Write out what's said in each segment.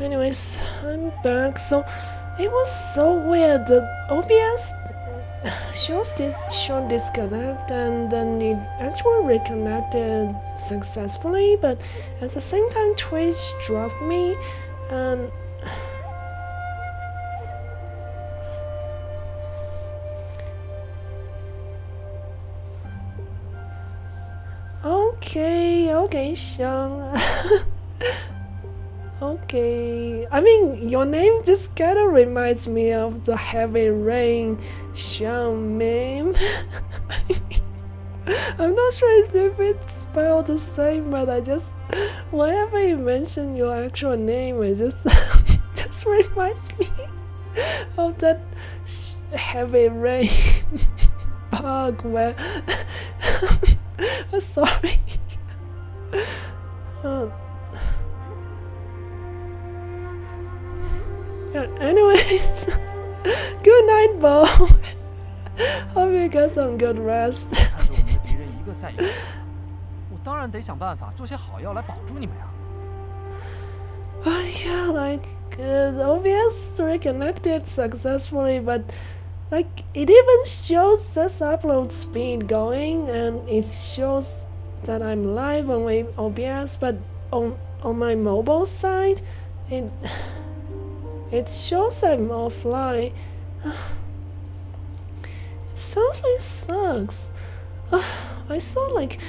Anyways, I'm back. So it was so weird. The OBS shows this show disconnect and then it actually reconnected successfully, but at the same time Twitch dropped me and okay, Xiang. Okay, I mean, your name just kind of reminds me of the heavy rain Xiang meme. I'm not sure if it's spelled the same, but I just, whenever you mention your actual name, it just, just reminds me of that heavy rain bug where, sorry. Anyways, good night, Bo. Hope you got some good rest. 看着我们的敌人一个赛一个，我当然得想办法做些好药来保住你们呀。Yeah, like the OBS reconnected successfully, but like it even shows this upload speed going, and it shows that I'm live on my OBS, but on my mobile side, it shows I'm offline. It sounds like it sucks. I saw like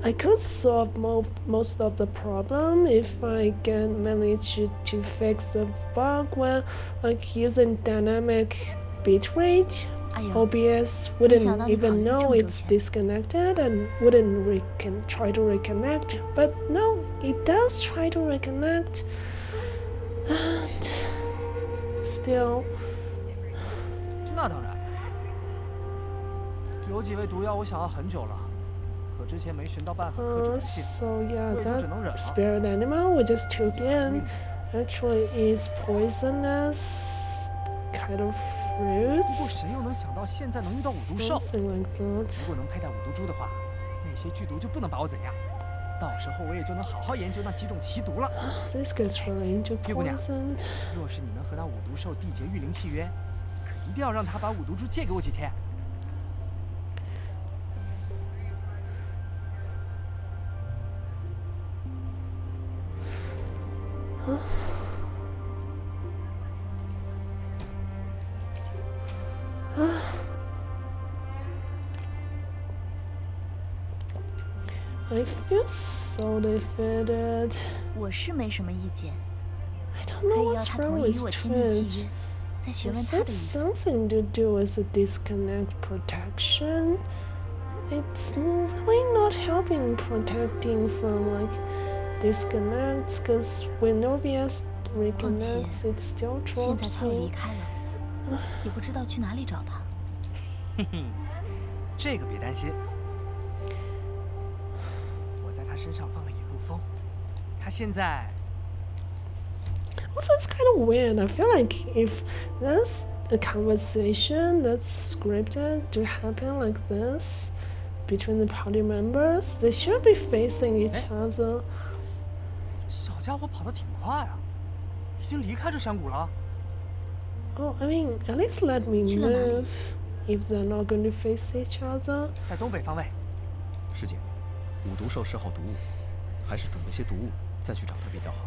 I could solve most of the problem if I can manage to fix the bug well, like using dynamic bitrate. OBS wouldn't even know it's disconnected and wouldn't try to reconnect, but no, it does try to reconnect. And still. 那当然，有几味毒药我想要很久了，可之前没寻到办法克制毒性， So yeah, 我也就只能忍 that 了。 spirit animal we just took in actually is poisonous kind of 不过 fruits. 谁又能想到现在能遇到五毒兽？ Something like that. 如果能佩戴五毒珠的话，那些剧毒就不能把我怎样。到时候我也就能好好研究那几种奇毒了。This gets really into 月姑娘， poison. 若是你能和那五毒兽缔结御灵契约，可一定要让他把五毒珠借给我几天。I feel so defeated. 我是没什么意见， I don't 可 know 以要 what's 他 wrong 同意与 with 我签订 Twitch. 契约，再询问 Is 他的 that 意思。 something to do with the disconnect protection? It's really not helping protecting from like disconnects, because when OBS reconnects, it still 现在 drops 他又离 me. 开了，也不知道去哪里找他。嘿嘿，这个别担心，我在他身上放了引路风，他现在。 Also, it's kind of weird. I feel like if there's a conversation that's scripted to happen like this between the party members, they should be facing each other. 小家伙跑得挺快啊，已经离开这山谷了。 Oh, I mean, at least let me 去了哪里？ move if they're not going to face each other. 在东北方位。师姐，五毒兽嗜好毒物，还是准备些毒物再去找他比较好。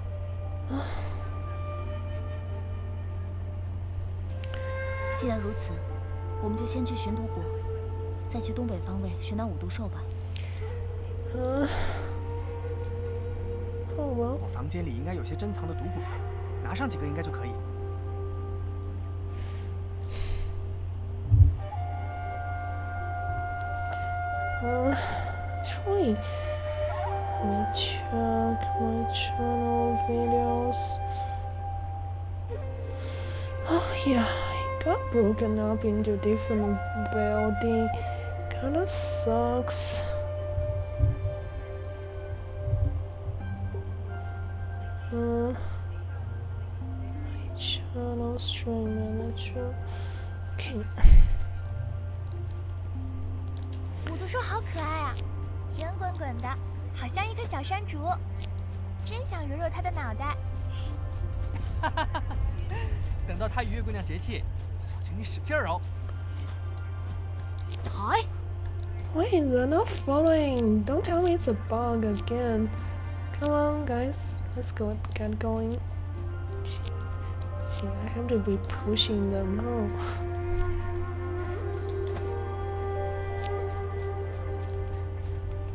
既然如此，我们就先去寻毒谷，再去东北方位寻那五毒兽吧。Oh well. 我房间里应该有些珍藏的毒果，拿上几个应该就可以。 Actually, let me check my channel videos. Oh yeah, it got broken up into different building. Kinda sucks. My channel stream manager. Okay. 五毒兽好可爱啊，圆滚滚的，好像一颗小山竹，真想揉揉它的脑袋。等到他与月姑娘结气，小请你使劲儿哦。哎， Wait, they're not following. Don't tell me it's a bug again. Come on, guys. Let's go. Get going. Gee, I have to be pushing them. Oh.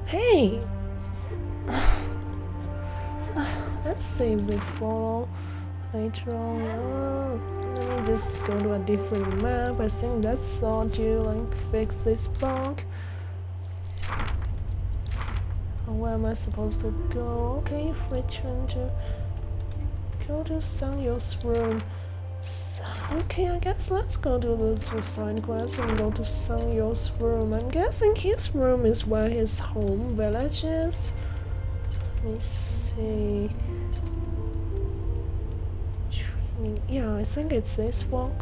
Hey! Let's save the follow later on. Let me just go to a different map. I think that's all to like fix this bug. Where am I supposed to go? Okay, return to go to Sangyo's room. Okay, I guess let's go to the side quest and go to Sangyo's room. I'm guessing his room is where his home village is. Let me see. Training. Yeah, I think it's this one.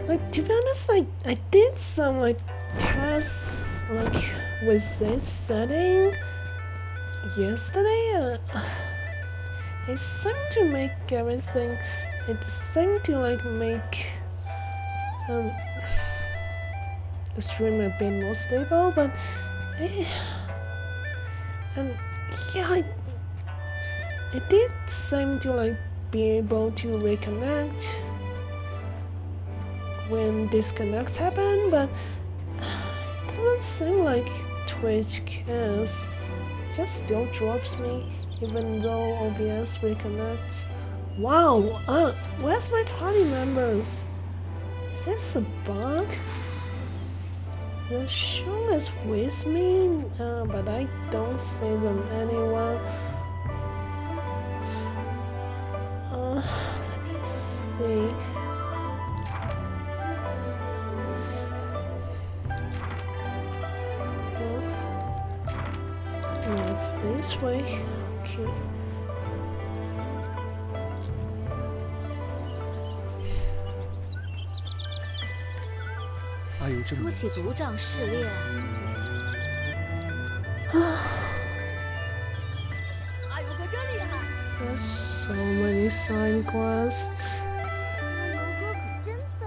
Like, to be honest, I did some like tests like with this setting yesterday. It seemed to make everything. It seemed to like make the stream a bit more stable, but and yeah, it did seem to like be able to reconnect when disconnects happen, but it doesn't seem like Twitch cares. It just still drops me even though OBS reconnects. Wow, where's my party members? Is this a bug? The show is with me, but I don't see them anywhere. Let me see. It's this way. Okay.说起毒障试炼，阿尤哥真厉害， There's so many side quests. 阿尤哥可真笨。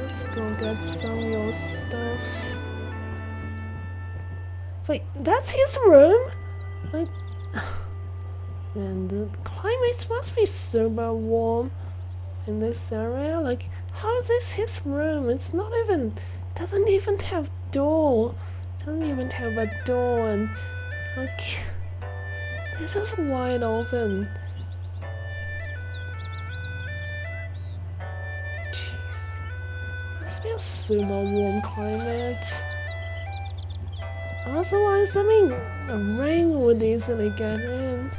Let's go get some of your stuff. Wait, that's his room? Like, man, the climate must be super warm in this area. Like, how is this his room? It's not even, doesn't even have door. Doesn't even have a door, and like, this is wide open. Jeez, must be a super warm climate. Otherwise, I mean, the rain would easily get in.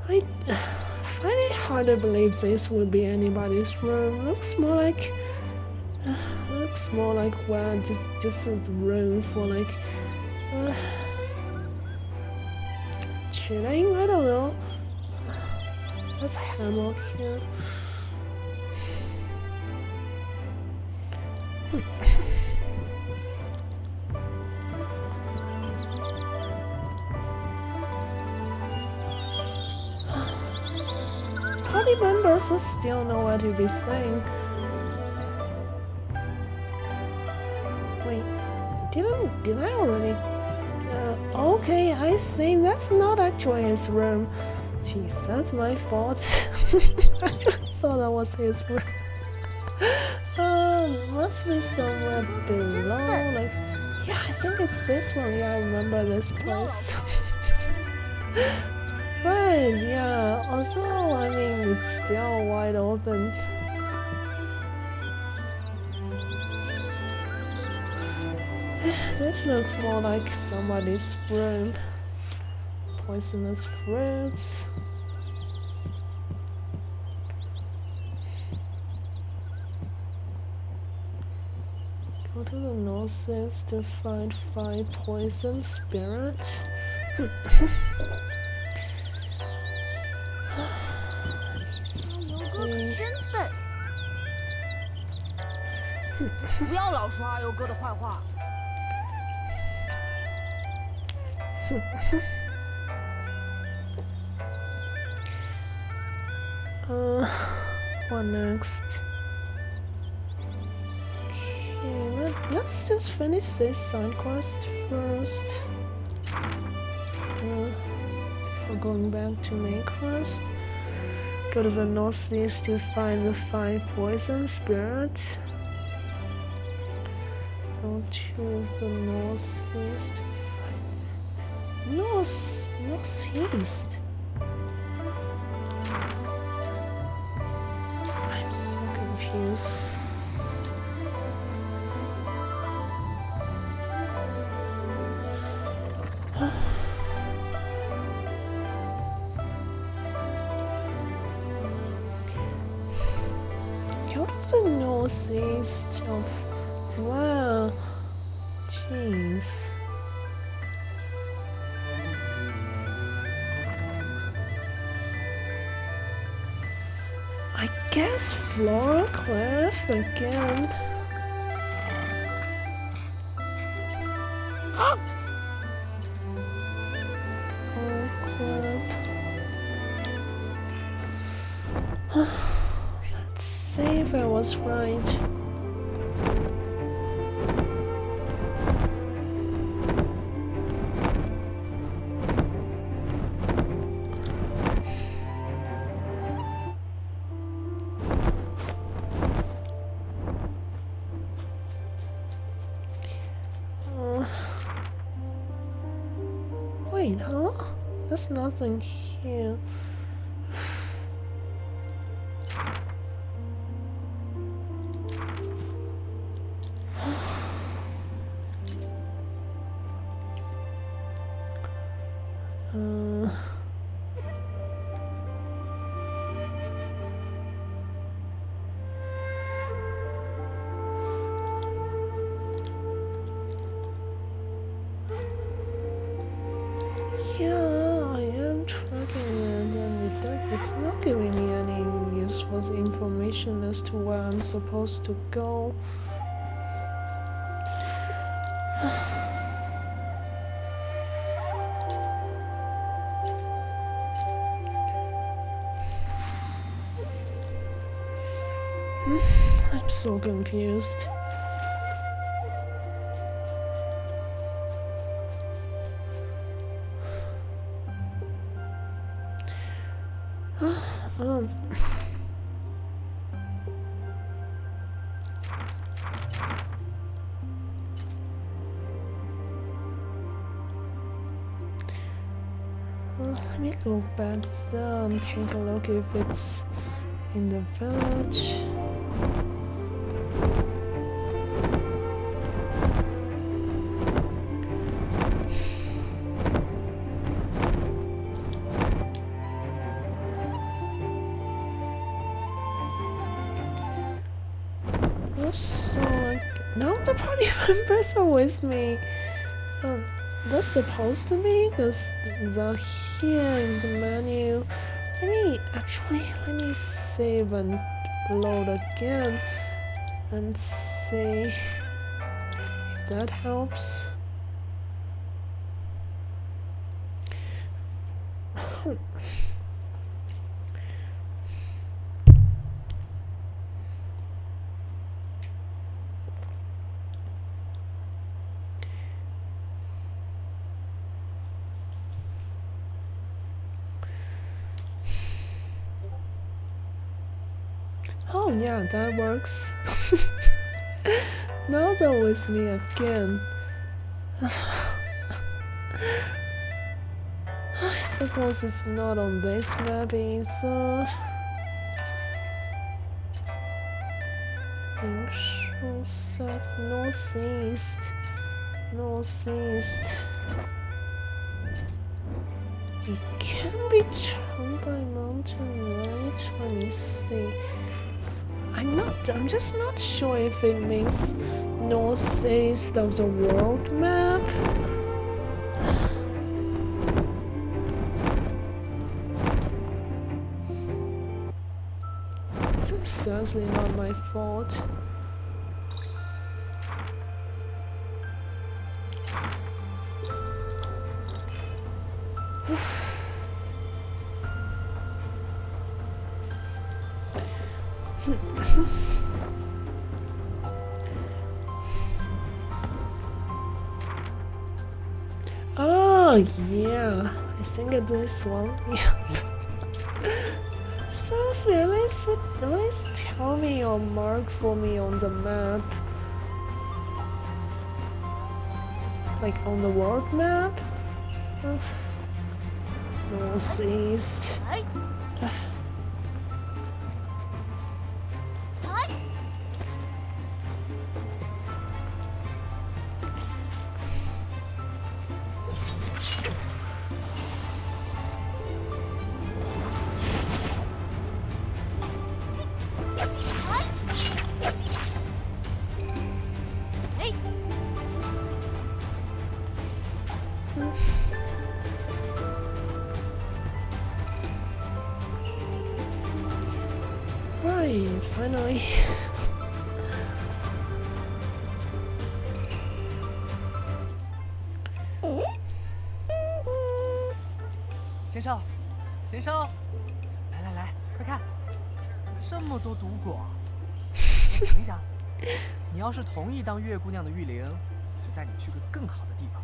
I find it hard to believe this would be anybody's room. Looks more like well, just a room for like chilling. I don't know. That's hammock here. Party members are still nowhere to be seen. Wait, did I already? Okay, I see. That's not actually his room. Jeez, that's my fault. I just thought that was his room. Must be somewhere below. Like, yeah, I think it's this one. Yeah, I remember this place. But yeah, also, I mean, it's still wide open. This looks more like somebody's room. Poisonous fruits. to the northeast to find 5 poison spirits. 阿尤哥可真笨。不要老说阿尤哥的坏话。What next? Okay, let's just finish this side quest first. Before going back to main quest. Go to the northeast to find the 5 poison spirit. Go to the northeast to find northeast. I'm so confused. Go to the northeast of... Wow. Jeez. I guess Floor Cliff again. Floor Cliff. Let's see if I was right. Wait, huh? There's nothing here. Yeah, I am tracking it, and it's not giving me any useful information as to where I'm supposed to go. I'm so confused. Let me go back there and take a look if it's in the village. Also, now the party members are with me. That's supposed to be because they're here in the menu. Let me save and load again and see if that helps. Oh yeah, that works. Now they're with me again. I suppose it's not on this map either. Set northeast. Northeast. It can be Changbai Mountain, right? Let me see. I'm just not sure if it means northeast of the world map. This is certainly not my fault. Oh yeah, I think it's this one. Yeah. So at least tell me or mark for me on the map, like on the world map. Northeast. 哎，哎， Right, finally. 先生，先生，来来来，快看，这么多毒果。想一想，你要是同意当月姑娘的御灵，就带你去个更好的地方，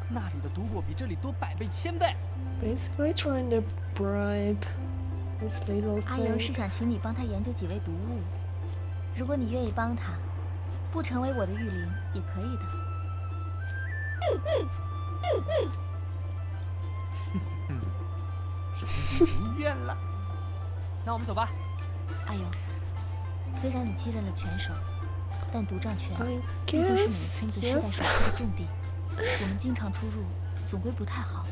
那里的毒果比这里多100倍、1000倍。Basically trying to bribe this little 阿尤是 thing. 想请你帮他研究几味毒物，如果你愿意帮他，不成为我的御灵也可以的。是公主如愿了。那我们走吧。阿尤，虽然你继任了拳手，但独杖拳 I 毕竟是你 guess, 亲自世 yep. 代手出的重地，我们经常出入，总归不太好。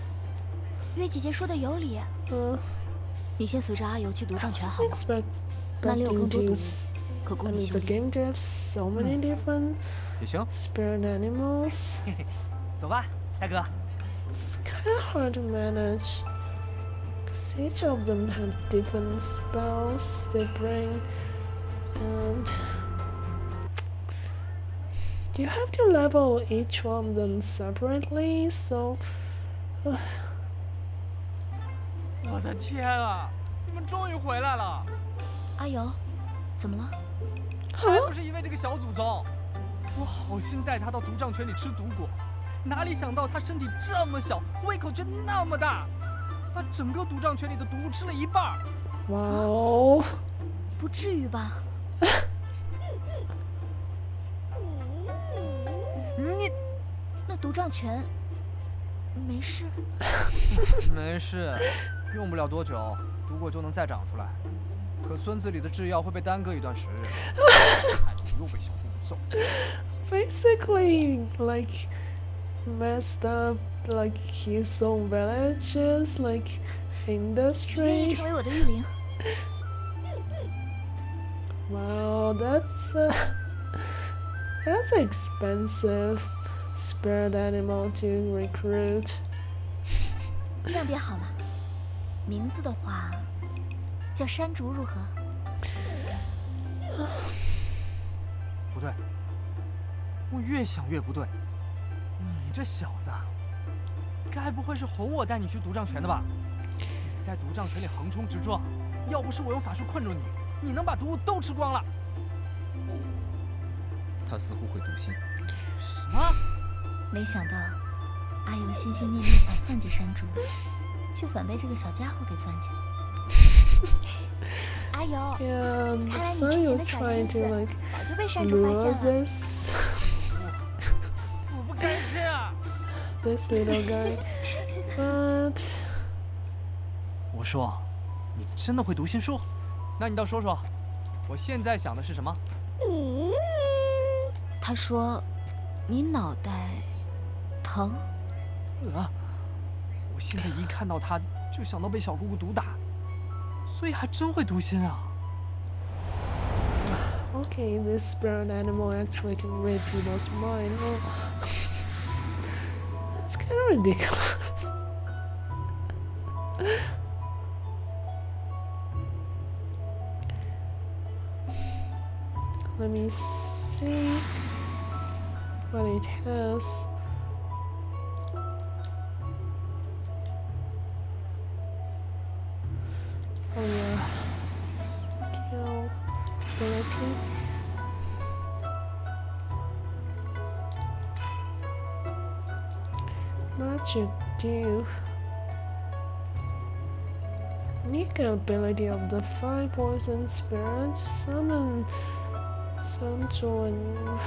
月姐姐说的有理，你先随着阿尤去独杖拳好 Wasn't 吗？那里有更 expecting 多毒 to 物， s- 可 I 供你 mean 修 the 炼。 game to have so many different 也行， spirit animals. 嘿嘿，走吧，大哥。 It's kind of hard to manage, because each of them have different spells they bring, and you have to level each one of them separately, so 我的天啊！你们终于回来了！阿尤，怎么了？还不是因为这个小祖宗，我好心带他到毒杖泉里吃毒果，哪里想到他身体这么小，胃口却那么大，把整个毒杖泉里的毒物吃了一半。 wow. 不至于吧？你那独杖拳没事？没事，用不了多久，毒果就能再长出来。可村子里的制药会被耽搁一段时日，害得我又被小姑姑揍。 Basically, like, messed up, like, his own villages, like, 你愿意 industry. 成为我的御灵？ Wow, that's expensive spirit animal to recruit. 这样便好了。名字的话，叫山竹如何？不对，我越想越不对。你这小子，该不会是哄我带你去毒杖泉的吧？你在毒杖泉里横冲直撞，要不是我用法术困住你，你能把毒物都吃光了。他似乎会读心。什么？没想到阿尤心心念念想算计山竹，却反被这个小家伙给算计了。阿尤， Yeah, 看来 so 你之前 you're 的小 trying 心 to 思 like 早就被山竹发 lure 现了。 this 我不甘心啊！ this little guy, but 我说，你真的会读心术？那你倒说说，我现在想的是什么？他说：“你脑袋疼。”我现在一看到他就想到被小姑姑毒打，所以还真会读心啊！ Okay, this spirit animal actually can read people's mind. Oh, that's kind of ridiculous. Let me see what it has. Oh yeah, skill ability. Magic Dew. Unique ability of the 5 poison spirits. Summon Sancho and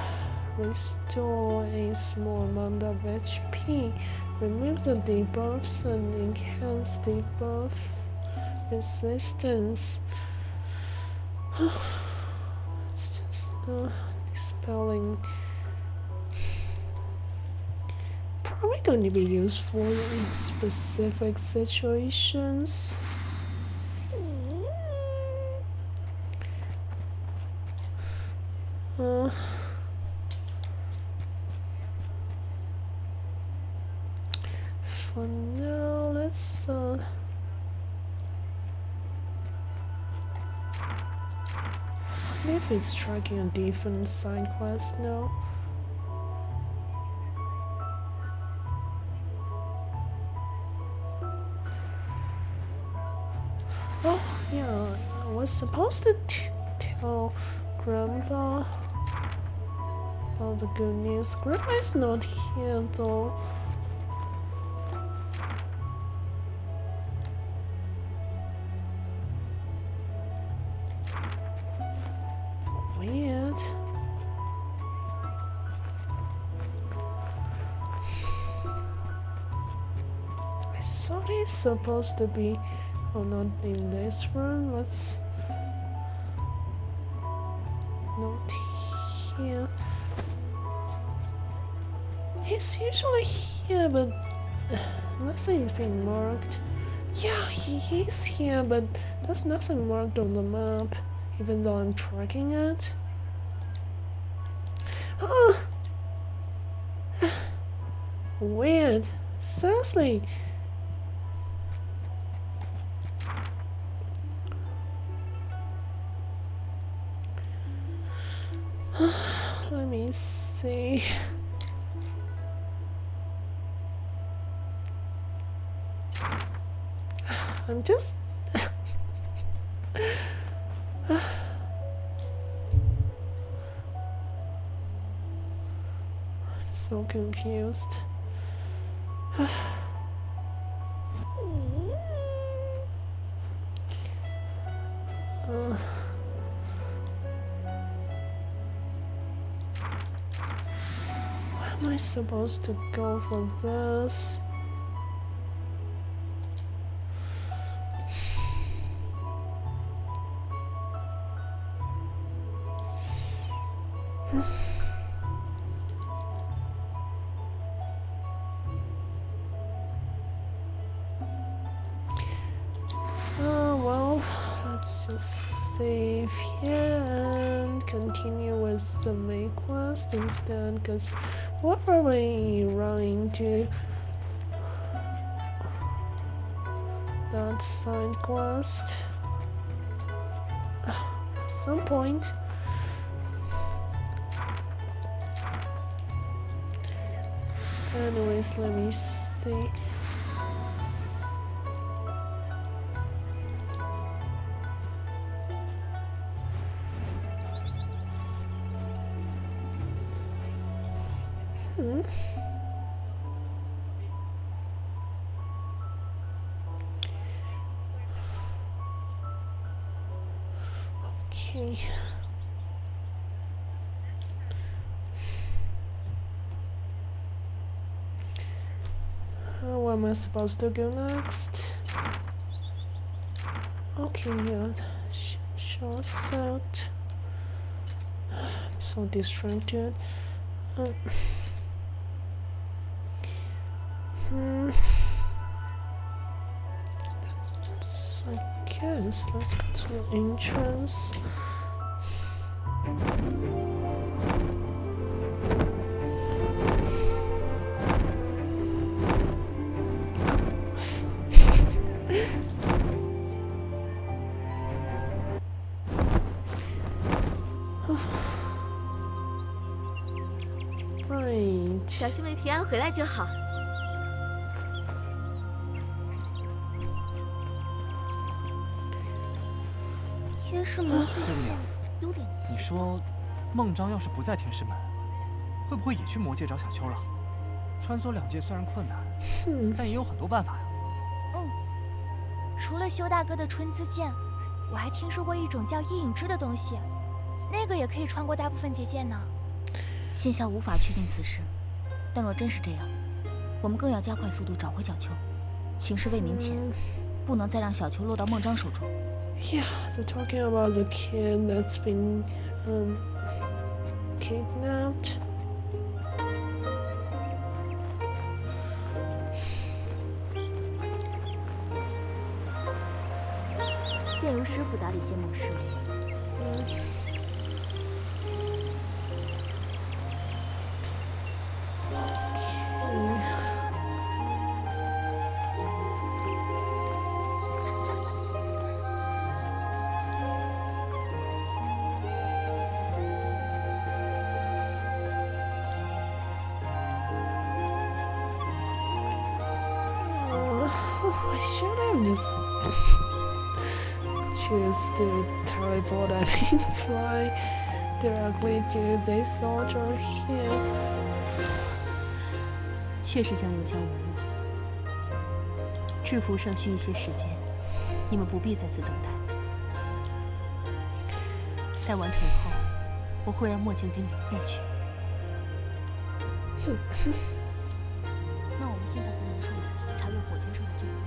restore a small amount of HP. Remove the debuffs and enhance debuff resistance. It's just dispelling. Probably going to be useful in specific situations. For now, let's if it's tracking a different side quest now. Oh yeah, I was supposed to tell Grandpa about the good news. Grandpa is not here though. Weird. I thought he's supposed to be. Oh, not in this room. Let's. Not here. He's usually here, but nothing is being marked. Yeah, he is here, but there's nothing marked on the map, even though I'm tracking it. Oh! Weird. Seriously. Let me see. I'm just so confused. Where am I supposed to go for this? Oh well, let's just save here and continue with the main quest instead, because we'll probably run into that side quest at some point. Anyways, let me see. Okay. Where am I supposed to go next? Okay, yeah. Shows out. I'm so distracted. So I guess let's go to the entrance. Right. 小师妹平安回来就好。天师门最近有点急。你说，孟章要是不在天师门，会不会也去魔界找小秋了？穿梭两界虽然困难，但也有很多办法呀。除了修大哥的春姿剑，我还听说过一种叫一影之的东西，那个也可以穿过大部分结界呢。现下无法确定此事，但若真是这样，我们更要加快速度找回小秋。情势未明前，不能再让小秋落到孟章手中。Yeah, they're talking about the kid that's been kidnapped. 见由师傅打理些某事。I should have just choose to teleport, fly directly to this soldier here. 确实将有相无误，制服尚需一些时间，你们不必再次等待。待完成后，我会让墨镜给你送去。那我们现在回民宿查阅火先生的卷宗，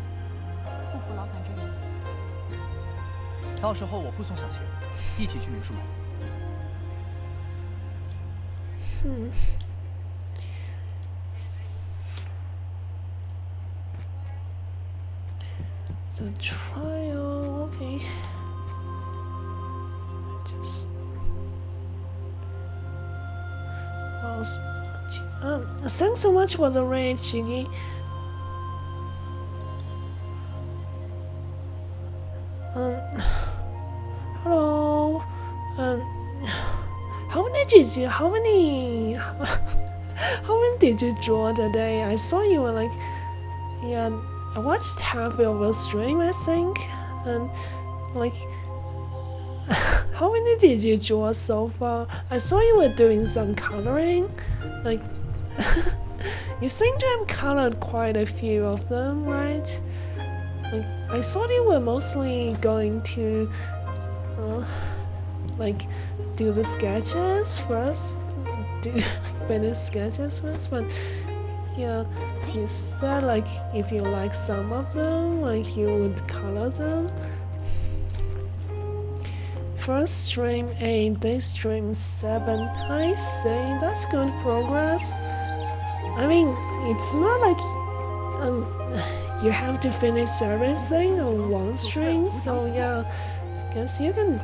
不负劳烦真人。到时候我护送小晴一起去民宿门。The trial, okay. Just thanks so much for the raid, Shiggy. Hello. How many did you draw today? I saw you were like, yeah, I watched half of your stream, I think, and like, how many did you draw so far? I saw you were doing some coloring, like, you seem to have colored quite a few of them, right? Like, I thought you were mostly going to, like, do the sketches first, finish sketches first, but yeah, you said like if you like some of them, like you would color them. First stream 8, this stream 7. I say that's good progress. I mean, it's not like you have to finish everything on one stream, so yeah, guess you can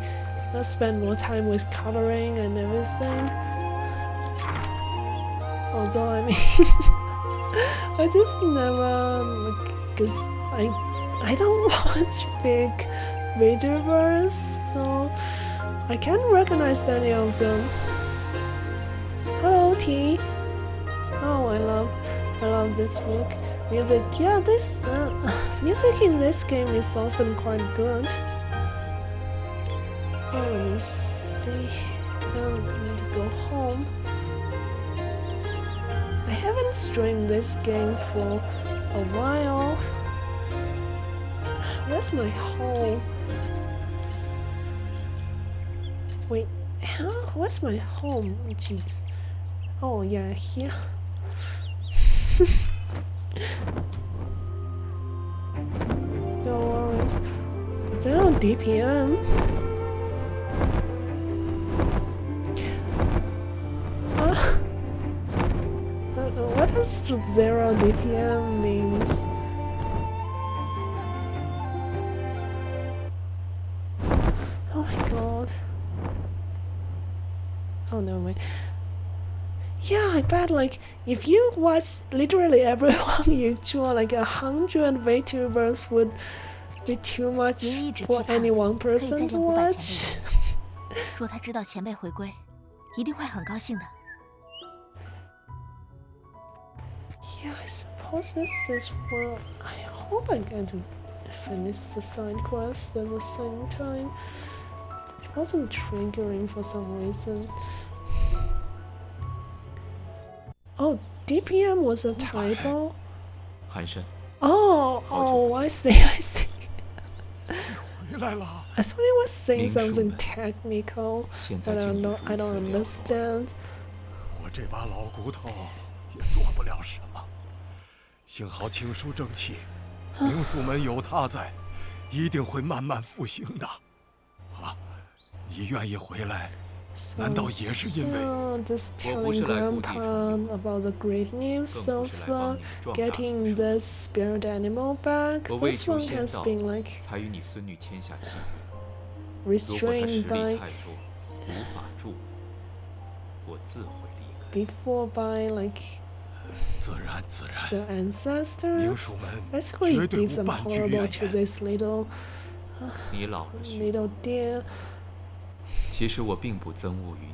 spend more time with coloring and everything. Although I mean, I just never like, cause I don't watch big VTubers, so I can't recognize any of them. Hello T. Oh, I love this music. Yeah, this music in this game is often quite good. Oh, let me see. I need to go home. I haven't streamed this game for a while. Where's my home? Wait, where's my home? Jeez. Oh yeah, here. No worries. 0 DPM. What does 0 DPM means? Oh my god. fine. Yeah, I bet like if you watch literally everyone you draw like 100 VTubers would be too much 爷爷一直 for 期盼 any one 可以 person 再 to 见古柏 watch. 前辈。若他知道前辈回归，一定会很高兴的。 Yeah, I suppose this is well. I hope I get to finish the side quest at the same time. It wasn't triggering for some reason. Oh, DPM was a typo? 寒生， Oh, I see, I see. 回来了。 I thought it was saying 民属 something 们 technical, 现在 but 竟 I 已 don't, 如 I 此 don't 寥落， understand. 我这把老骨头也做不了什么。幸好青叔正气，民属们有他在，一定会慢慢复兴的。啊，你愿意回来， So, 难道也是因为？ yeah, just 我不 telling 是来故地 Grandpa 重 about the great news 更不 of 是来帮你壮大 getting 树， the spirit animal back. 我为 This 求 one 先 has 到， been like 才与你孙女签下契约。如果他实 restrained 力 by 太弱，无法助我自会离开。 before by like 自然自然， the 民 ancestors. 属们 Basically, 绝对 did 无 some 半句 horrible 怨 to 言。 this little 你老了许， little deer. 其实我并不憎恶于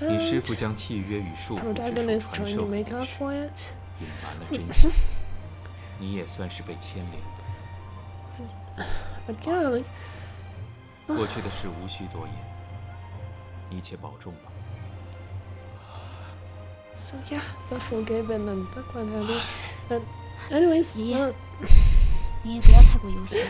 你。你师 And 傅将契约与束缚之 protagonist 术传 trying 授 to 给 make 你 up 时， for it. 隐瞒了真相，你也算是被牵连。 But yeah, like 过去的事无需多言，你且保重吧。 so yeah, so forgiven and that one happy. And anyways, 爷爷你也不要太过忧心。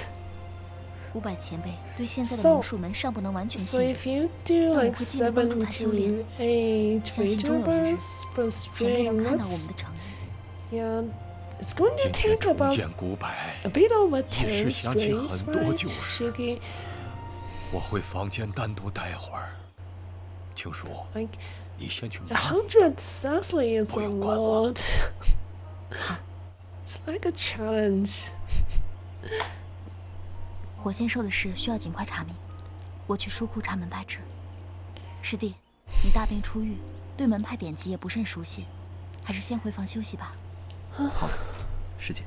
古柏前辈对现在的 So- 民术门尚不能完全 so 信任， if you do 那我 like 会尽力帮助 7 他修炼。 to 8相信终有一日， VTubers per 前辈 stream, 能看到我们 that's 的诚意。 yeah, it's going to 今天 take 重 about 见古柏， a bit over 一时 10想起 streams, 很多 right, 旧事。 Shiki? 我回房间单独待会儿。青叔， Like 你先去忙。 100 seriously is a 不用管我。 lot. It's like a challenge. 火仙兽的事需要尽快查明，我去书库查门派志。师弟，你大病初愈，对门派典籍也不甚熟悉，还是先回房休息吧。好，师姐。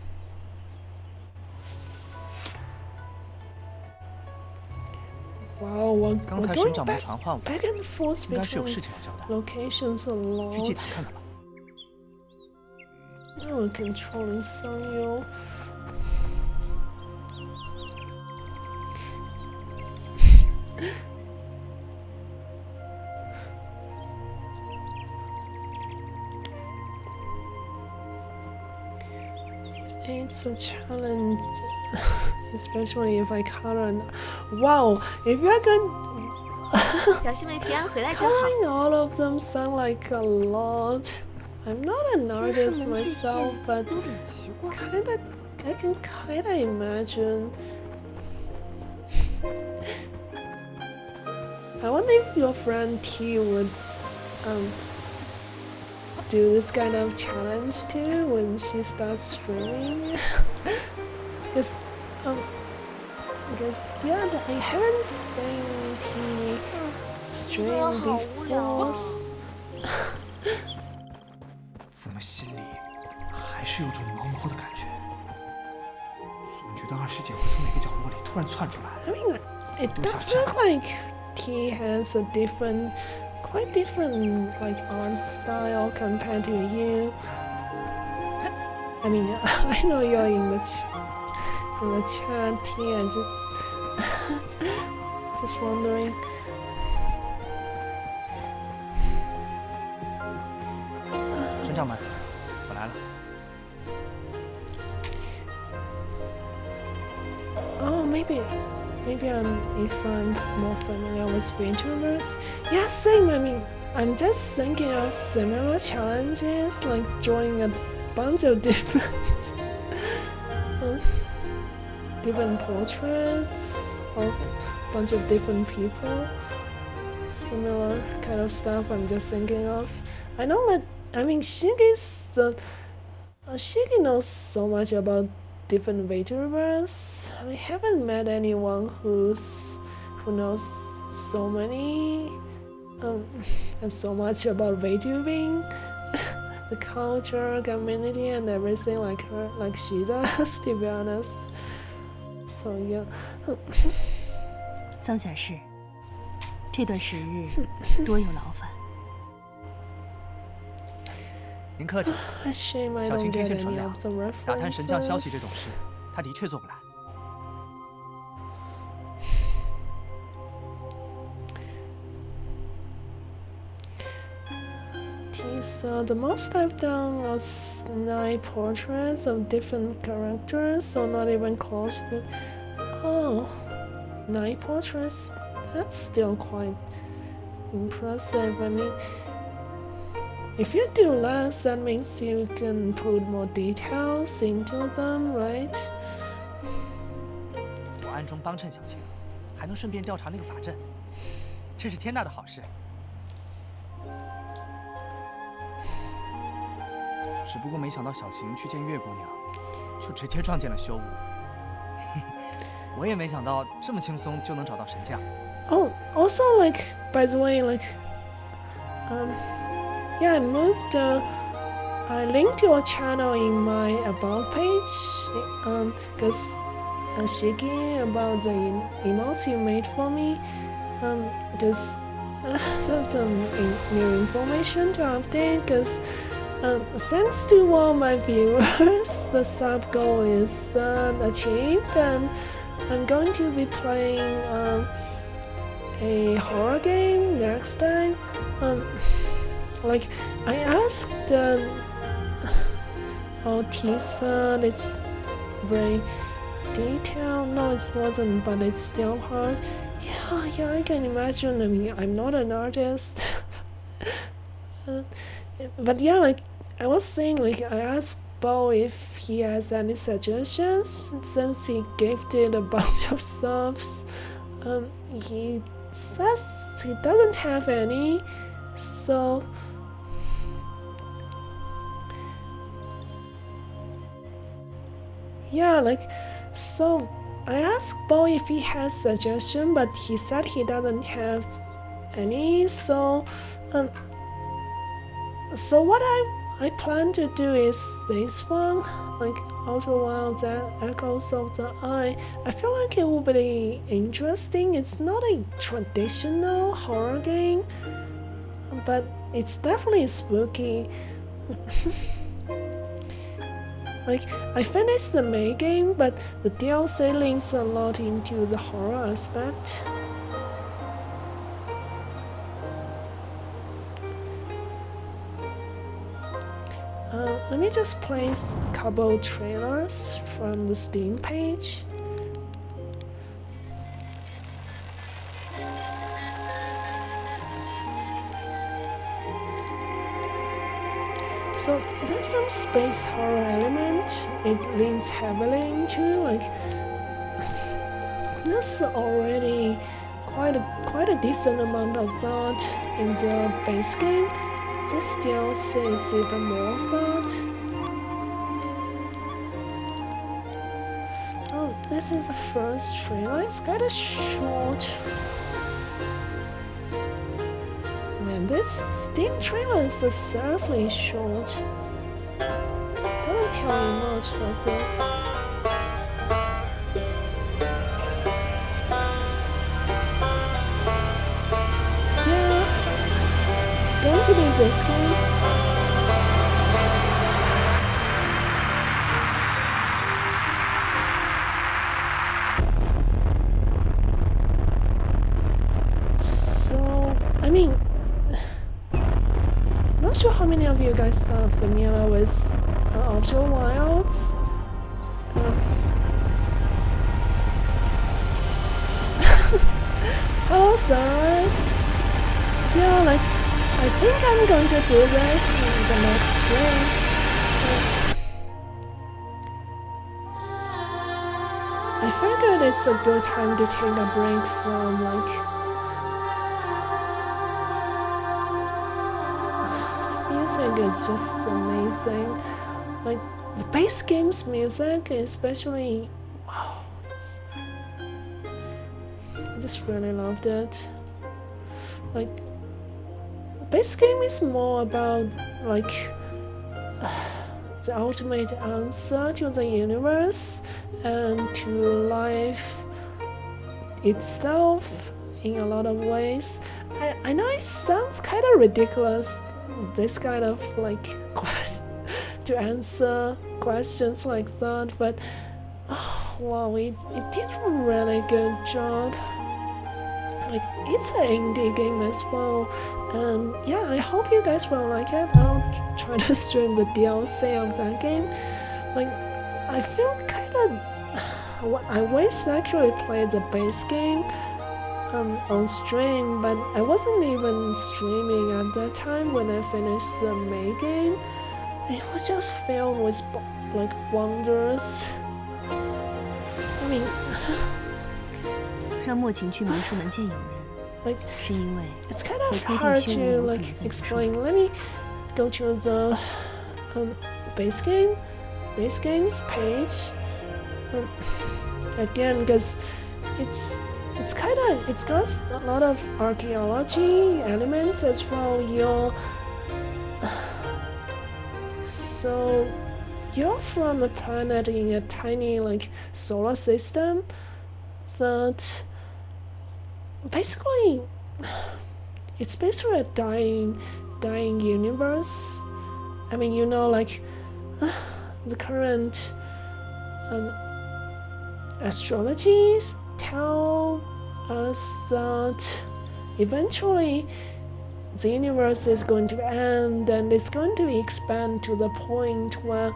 Wow, we're 刚才 going 巡掌门 back, 传唤我， back and forth 应该是有 between 事情要交代， locations a 去祭 lot. 坛看看吧。 Now we're controlling Sanyo. It's a challenge, especially if I can't. Wow, if you're going 小师妹平安回来就好。 calling all of them sound like a lot. I'm not an artist 门巨 myself, 剑 but 有点奇怪。 I can kinda imagine. I wonder if your friend T would do this kind of challenge too when she starts streaming. Because yeah, I haven't seen T stream before. 怎么心里还是有种毛毛的感觉？总觉得二师姐会从哪个角落里突然窜出来。 I mean, it does look like T has a different, quite different like art style compared to you. I mean, I know you're in the chat T. I just wondering. 沈掌门，我来了。 Oh, maybe if I'm more familiar with VTubers. Yeah, same. I mean, I'm just thinking of similar challenges, like drawing a bunch of different different portraits of a bunch of different people. Similar kind of stuff I'm just thinking of. I know that, I mean, Shiki knows so much about different VTubers. I haven't met anyone who knows so many um, and so much about VTubing, the culture, community, and everything like she does, to be honest. So yeah. 桑侠士，这段时日多有劳烦。您客气了。 A shame I 小 don't 晴天 get 性纯 any 良 of the，打探神将消息这种 references. 事，他的确做不来。 So the most I've done was 9 portraits of different characters, so not even close to. Oh, 9 portraits? That's still quite impressive. I mean, if you do less, that means you can put more details into them, right? 我暗中帮衬小晴，还能顺便调查那个法阵，这是天大的好事。 只不过没想到小晴去见月姑娘，就直接撞见了修武。我也没想到这么轻松就能找到神将。Oh, also like by the way, like yeah, I linked your channel in my about page, because Shiki about the emotes you made for me, because some new information to update, because thanks to all my viewers, the sub goal is achieved, and I'm going to be playing a horror game next time. Like I asked Tisa, it's very detailed. No, it wasn't, but it's still hard. Yeah, I can imagine. I mean, I'm not an artist. But yeah, like I was saying, like I asked Bo if he has any suggestions since he gifted a bunch of subs. He says he doesn't have any, so yeah, like so I asked Bo if he has suggestion, but he said he doesn't have any, so so what I plan to do is this one, like Ultra Wild Echoes of the Eye. I feel like it will be interesting. It's not a traditional horror game, but it's definitely spooky. Like I finished the main game, but the DLC links a lot into the horror aspect. Let me just place a couple trailers from the Steam page. So there's some space horror element it leans heavily into, like there's already quite a decent amount of that in the base game. This DLC is even more of that. Oh, this is the first trailer. It's kinda short. Man, this Steam trailer is seriously short. Doesn't tell you much, does it? Going to be this game. So, I mean, not sure how many of you guys are familiar with Ultra Wilds. Hello, Cyrus. Yeah, like. I think I'm going to do this in the next stream. I figured it's a good time to take a break from the music is just amazing. Like the base game's music, especially, wow, I just really loved it. Like base game is more about like the ultimate answer to the universe and to life itself in a lot of ways. I know it sounds kind of ridiculous, this kind of like to answer questions like that, but oh, wow, it did a really good job. Like, it's an indie game as well, and yeah, I hope you guys will like it. I'll try to stream the DLC of that game. Like, I feel kind of, I wish I actually played the base game on stream, but I wasn't even streaming at that time when I finished the main game. It was just filled with like wonders. I mean 让莫晴去魔术门见友人， like 是因为 it's kind of 会规定 hard 修 to 为有可 like 能在 explain. Let me go to the base games page again, because it's got a lot of archaeology elements as well. So you're from a planet in a tiny like solar system that basically it's basically a dying universe. I mean, you know, like the current astrologies tell us that eventually the universe is going to end and it's going to expand to the point where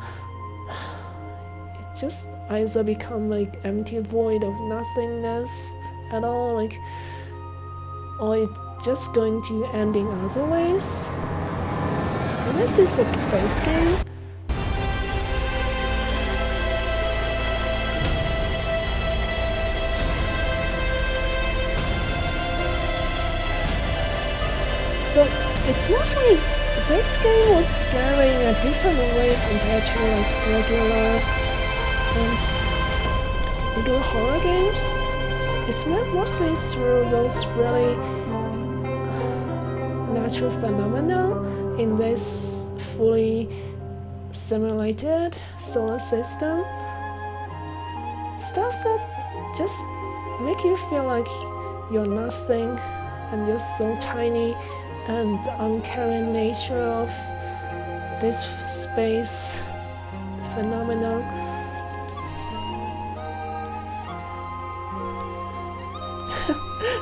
it just either become like empty void of nothingness at all, like, or it's just going to end in other ways. So this is the base game. So it's mostly, the base game was scary in a different way compared to like regular horror games. It's mostly through those really natural phenomena in this fully simulated solar system. Stuff that just make you feel like you're nothing and you're so tiny, and the uncaring nature of this space phenomenon.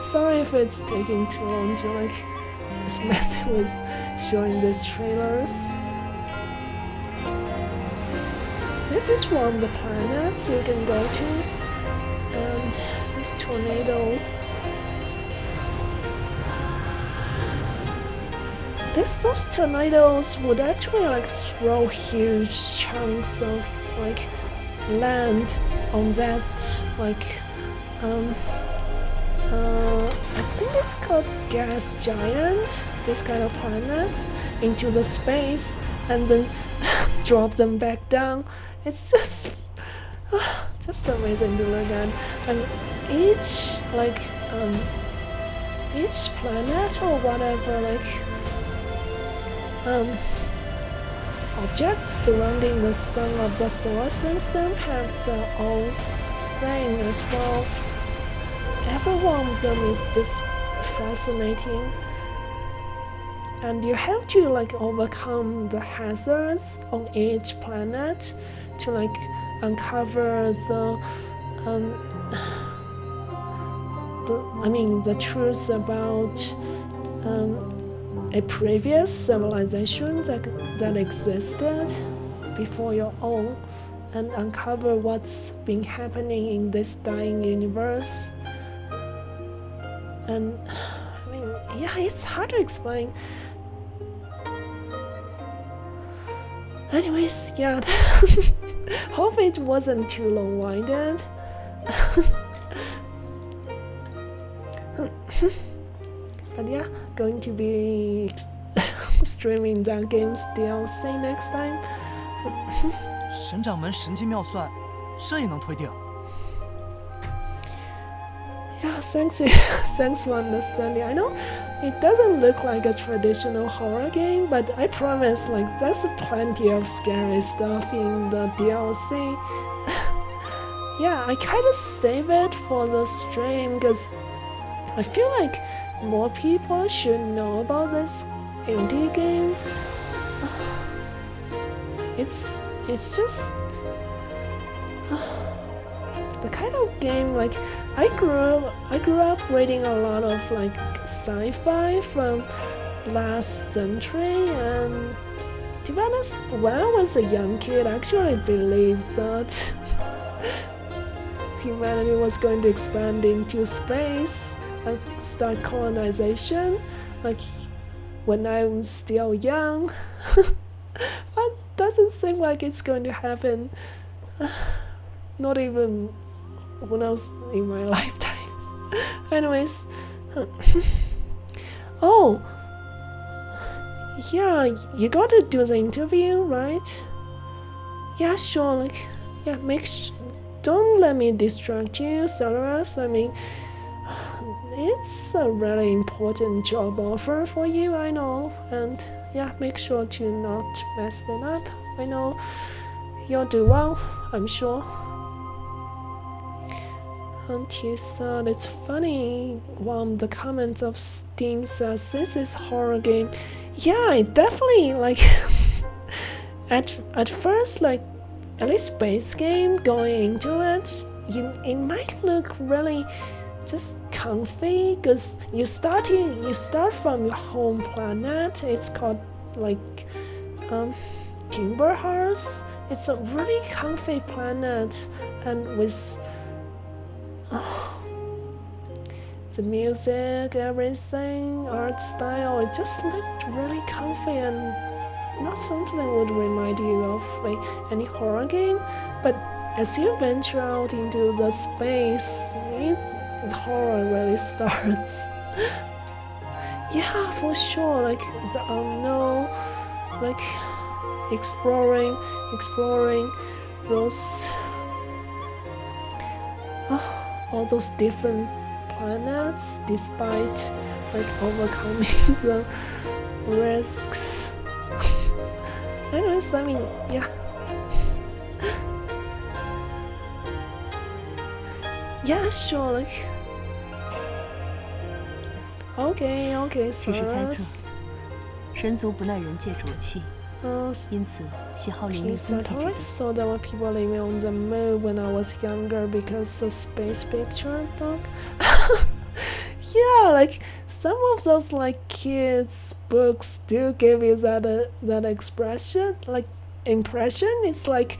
Sorry if it's taking too long to like just messing with showing these trailers. This is one of the planets you can go to, and these tornadoes. Those tornadoes would actually like throw huge chunks of like land on that like I think it's called gas giant, this kind of planets, into the space and then drop them back down. It's just amazing to look at. And each like each planet or whatever like objects surrounding the sun of the solar system have their own thing as well. Every one of them is just fascinating, and you have to like overcome the hazards on each planet to like uncover the truth about a previous civilization that existed before your own, and uncover what's been happening in this dying universe. And I mean, yeah, it's hard to explain. Anyways, yeah, hope it wasn't too long-winded. But yeah, going to be streaming that game's DLC next time. 神掌门神机妙算，这也能推定？ Yeah, thanks, thanks for understanding. I know it doesn't look like a traditional horror game, but I promise, like, there's plenty of scary stuff in the DLC. Yeah, I kind of save it for the stream because I feel like more people should know about this indie game. It's just the kind of game like I grew up reading a lot of like sci-fi from last century, and to be honest, when I was a young kid, I actually believed that humanity was going to expand into space and start colonization, like when I'm still young. But doesn't seem like it's going to happen. Not even, who knows, in my lifetime. Anyways, oh, yeah, you gotta do the interview, right? Yeah, sure. Like, yeah, don't let me distract you, Cyrus. I mean, it's a really important job offer for you, I know, and yeah, make sure to not mess it up. I know you'll do well, I'm sure. And he said it's funny, one of the comments of Steam says this is horror game. Yeah, it definitely, like, at first, like, at least base game going into it, it might look really just comfy because you start from your home planet. It's called like Timber Hearth. It's a really comfy planet, and with the music, everything, art style, it just looked really comfy and not something that would remind you of like any horror game. But as you venture out into the space, the horror really starts. Yeah, for sure, like the unknown, like exploring those all those different planets despite like overcoming the risks. Anyways, I mean, yeah. Yeah, sure, like okay, 只是猜测 Cyrus. 神族不耐人界浊气，因此喜好淋漓 He 风 said, 土 I 之 always 地。 saw there were people living on the moon when I was younger because of space picture book. Yeah, like some of those like kids books do give you that expression, like impression. It's like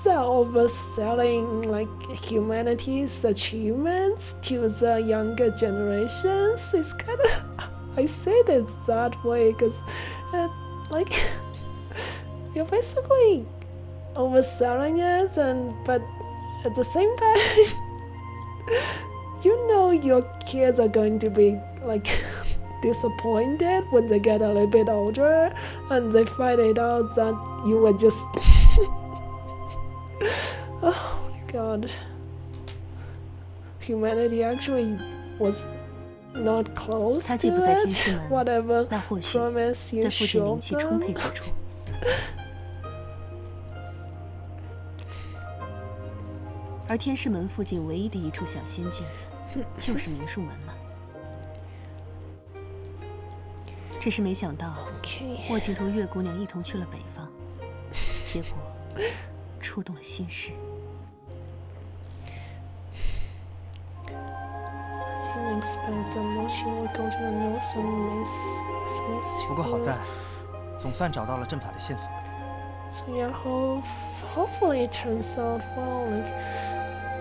they're overselling like humanity's achievements to the younger generations. It's kind of I say it that way because like you're basically overselling it, but at the same time you know your kids are going to be like disappointed when they get a little bit older and they find it out that you were just oh god, humanity actually was not close 他既 to 不在天 it, 师门， whatever 那或许 promise you 在附近灵 showed 气充 them. 沛之处。而天师门附近唯一的一处小仙境，就是明术门了。只是没想到， Okay. 握镜头月姑娘一同去了北方，结果触动了心事。 Didn't expect that much you would go to the north and miss 不过好在，总算找到了阵法的线索。 So yeah, hopefully it turns out well. Like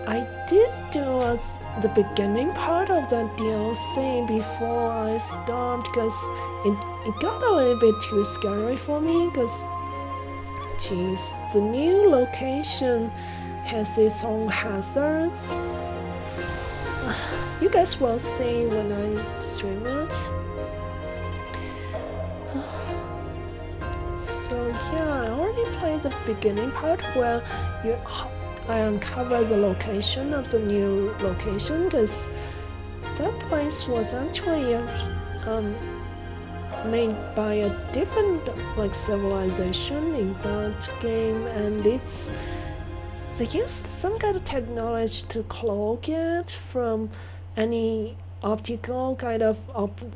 I did do the beginning part of that DLC before I stopped because it got a little bit too scary for me. Because, geez, the new location has its own hazards. You guys will see when I stream it. So yeah, I already played the beginning part where I uncovered the location of the new location, because that place was actually made by a different like civilization in that game, and they used some kind of technology to cloak it from any optical kind of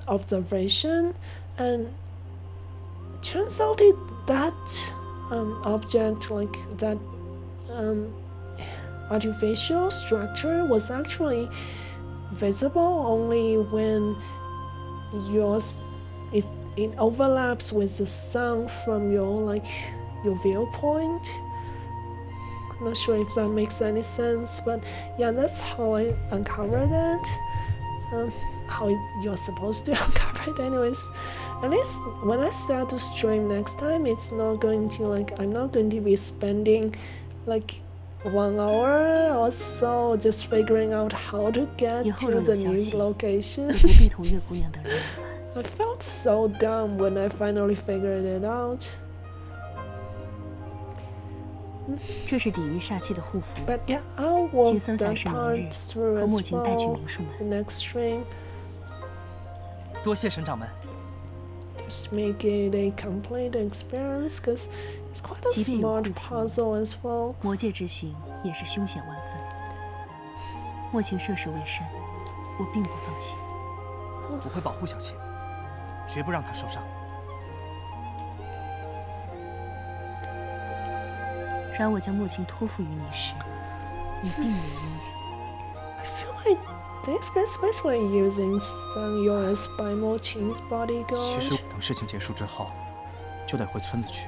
observation, and turns out that object, like that artificial structure, was actually visible only when it overlaps with the sun from your viewpoint. I'm not sure if that makes any sense, but yeah, that's how I uncovered it. How you're supposed to uncover it, anyways. At least when I start to stream next time, it's not going to I'm not going to be spending 1 hour or so just figuring out how to get to the new location. I felt so dumb when I finally figured it out. 这是抵御煞气的护符。 But yeah, I'll walk 请僧that 侠是明 part 日 through 和 as 墨镜带去 well 明术门。 the next stream. 多谢神掌门。 Just to make it a complete experience, because it's quite a 即便有 smart 护符 puzzle as well. 魔界之行也是凶险万分。墨镜涉世未深，我并不放心。我会保护小琴，绝不让她受伤。 然而我将墨镜托付于你时，你并没有应允。 I feel like these guys basically using Sangyo as by Mo-Qing's 其 bodyguard. 实等事情结束之后，就得回村子去，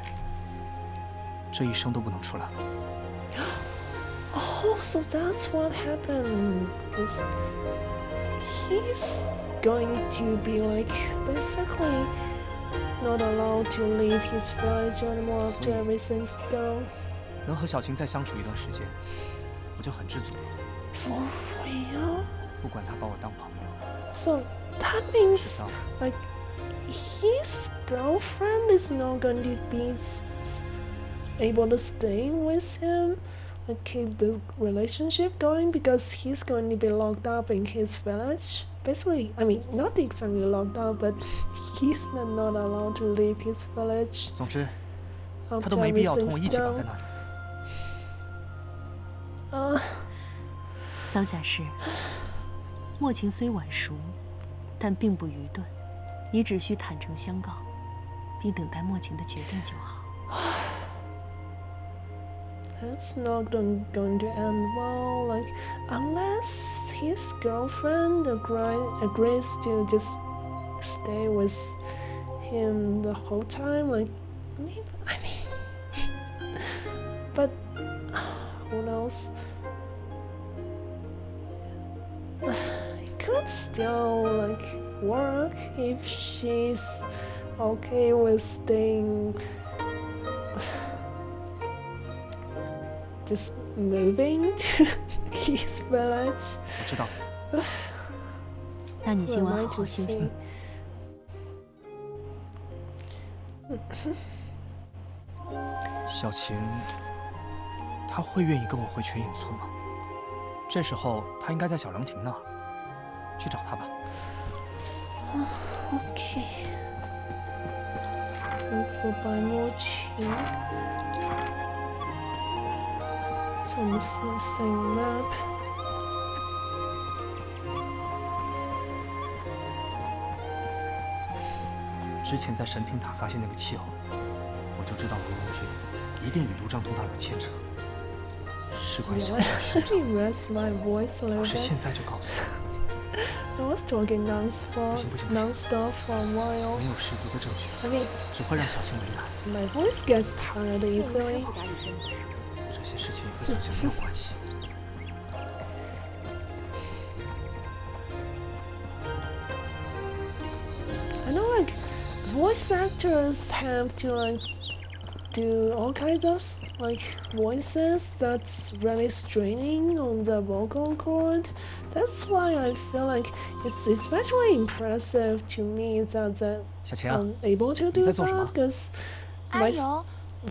这一生都不能出来了。 Oh, so that's what happened. Because he's going to be basically not allowed to leave his village anymore after everything's done. 能和小琴再相处一段时间，我就很知足了。 For real? 不管她把我当朋友， So that means his girlfriend is not going to be able to stay with him, keep the relationship going, because he's going to be locked up in his village. Basically, I mean, not exactly locked up, but he's not allowed to leave his village 总之，她 after 都没必要同我 everything's 一起绑在 done. 那里。 桑侠士，墨镜虽晚熟，但并不愚钝。你只需坦诚相告，并等待墨镜的决定就好。 That's not going to end well, unless his girlfriend agrees to just stay with him the whole time, I mean, but who knows? It could still work if she's okay with staying, just moving to his village. 我知道，那你 Who 今 am 晚 I 好好 to 休息。 say? 小琴，她会愿意跟我回全隐村吗？这时候她应该在小凉亭那儿，去找她吧。 Okay. Look for by Mo-Qing. It's on the same map. 之前在神亭塔发现那个气候，我就知道卢龙君一定与毒瘴同他有牵扯。事关小琴兄 Let me rest my voice a 长， little 我是现 bit. 在就告诉 I was talking non-stop for a 你， while. 没有十足的证据， I mean, 只会让小琴为难。 my voice gets tired easily. 这些事情和小琴没有关系。 I know voice actors have to do all kinds of voices that's really straining on the vocal cord. That's why I feel it's especially impressive to me that 小琴啊， I'm able to do 你在做什么？ that, because 阿 my 尤，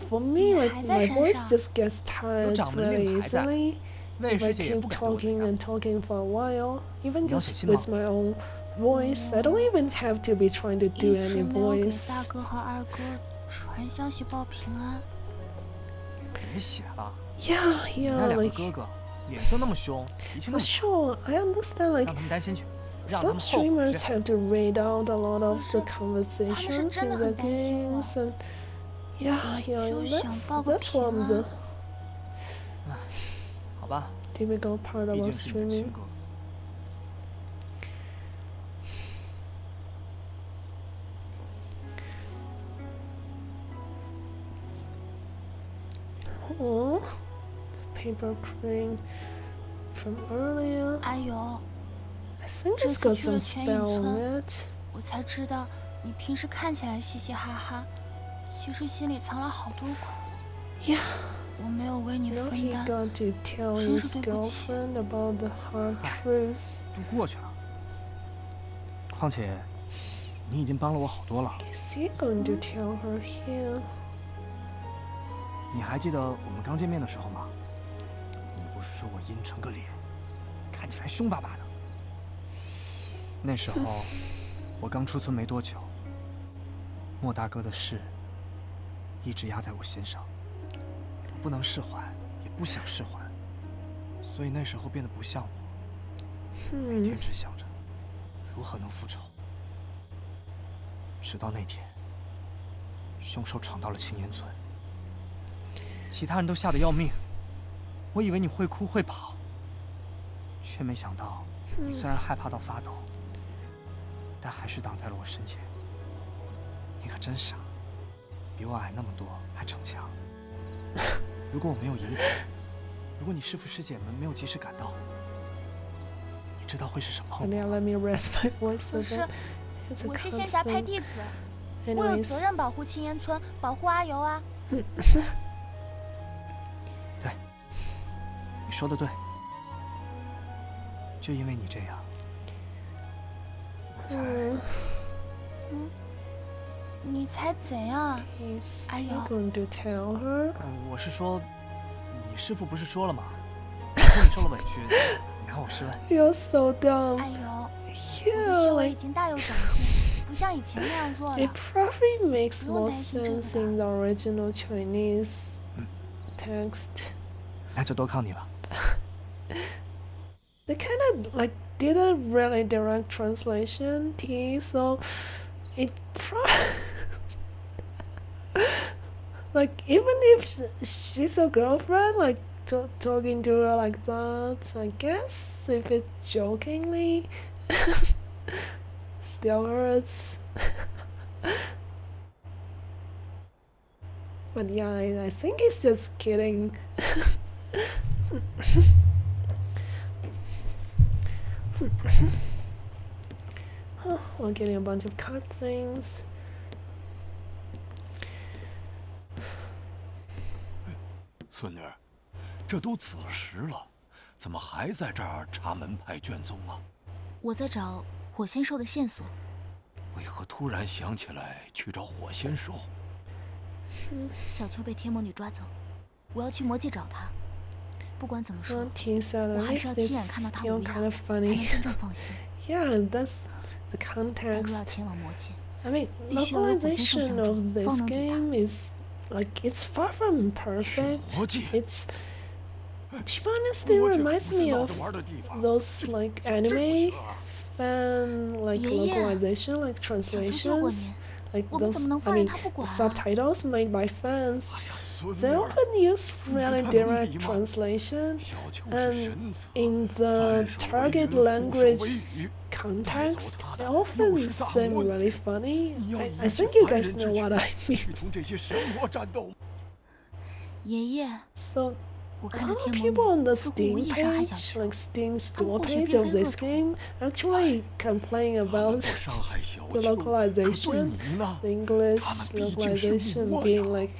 For me, like 还在 my 山 voice 上？ just gets tired 掌门 very 令牌在， easily 魏 if I 师姐也 keep 不敢对我怎 talking 样。 and talking for a while. Even 你要小 just 心吗？ with my own voice, I don't even have to be trying to 一 do 直 any 没有给大 voice. 哥和二哥传消息报平安。别写了， Yeah, 你那 yeah, 两个 like 哥哥脸色那么凶，脾气那 for 么差， sure, I understand. Like 让他们担心去，让他 some 们后悔 streamers 去。 have to read out a lot of the 可是，他们是 conversations 真的 in the 很担心我。 games, and yeah, yeah, 就想 that's 报个 that's 平 one of the 安。好吧， typical part 毕 about 竟是你的 streaming. 亲哥哥。 Oh, the paper crane from earlier. 阿尤， I think 这 it's 次 got 去了 some 泉影 spell 村 in it. 我才知道你平时看起来嘻嘻哈哈，其实心里藏了好多苦。 Yeah, 我没有为你 now 分 he 担， got to tell 真 his 是对不起。 girlfriend about the hard truth. 都过去了。况且，你已经帮了我好多了。 Is he going to tell her here? 你还记得我们刚见面的时候吗？你不是说我阴沉个脸，看起来凶巴巴的？那时候我刚出村没多久，莫大哥的事一直压在我心上，我不能释怀，也不想释怀，所以那时候变得不像我，每天只想着如何能复仇。直到那天，凶手闯到了青岩村。 其他人都吓得要命，我以为你会哭会跑，却没想到你虽然害怕到发抖，但还是挡在了我身前。你可真傻，比我矮那么多还逞强。如果我没有引导，如果你师父师姐们没有及时赶到，你知道会是什么后 And 果 now 吗？ let me rest my voice 可 a 是 bit. It's a 我是仙侠派 constant. 弟子，我有 Anyways, 责任保护青岩村，保护阿尤啊。对，你说的对。就因为你这样，我才…… 你猜怎样啊？ is 哎 he 呦 going to tell her? 我是说，你师父不是说了吗？说你受了委屈，拿我试问。 You're so dumb. 阿尤，我的 Yeah, 修为已 like 经大有长进，不像以前那样弱 it 了。 probably makes 不用 more 担心这个 sense 的。 in the original Chinese text. 那就都靠你了。 They kind of like did a really direct translation, T. So it like even if she's your girlfriend, like talking to her like that, I guess if it's jokingly, still hurts. But yeah, I think he's just kidding. Oh, we're getting a bunch of cut things. 孙女儿，这都子时了，怎么还在这儿查门派卷宗啊？我在找火仙兽的线索。为何突然想起来去找火仙兽？小秋被天魔女抓走，我要去魔界找她。不管怎么说， T said 我 at 还是 least 要亲眼 it's 看到她 still 无恙， kind of 才能 funny. 真正放心。 Yeah, that's the 但若要 context. 前往魔界， I mean, 必须要有火仙兽 localization 相 of 助， this 方能抵达。 game is like it's far from 去 perfect. 魔界？ It's to be honest, it 魔界可 reminds 不是 me 闹 of 着玩的地方。 those like anime fan like 爷爷， localization, like 小秋救过 translations, 你， like 我们 those. 怎么能 I 放任 mean, 她不管啊？ subtitles made by fans. 哎呀，孙 They 女儿， often use really 你看能 direct 比吗？ translation, 小秋是 and 神子， in 翻 the 手为 target 云，覆手为 language 雨。 context, 带走他 they 的 often 又是大 seem 魔女。 really funny. 你要 I 以 think 其 you 凡 guys 人之 know 躯 what I mean. 去同这些神魔战斗。爷爷， So 我 a 看 lot 着 of 天魔 people on 女 the 似乎无 Steam 意伤害小 page, 秋。 like Steam 他 store 们或许 page 并 of 非恶 this 虫。 game, actually complain 他们 about 不伤害小 the 秋，可对 localization, 你呢？ the English 他们毕竟是 localization 我 being 呀。 like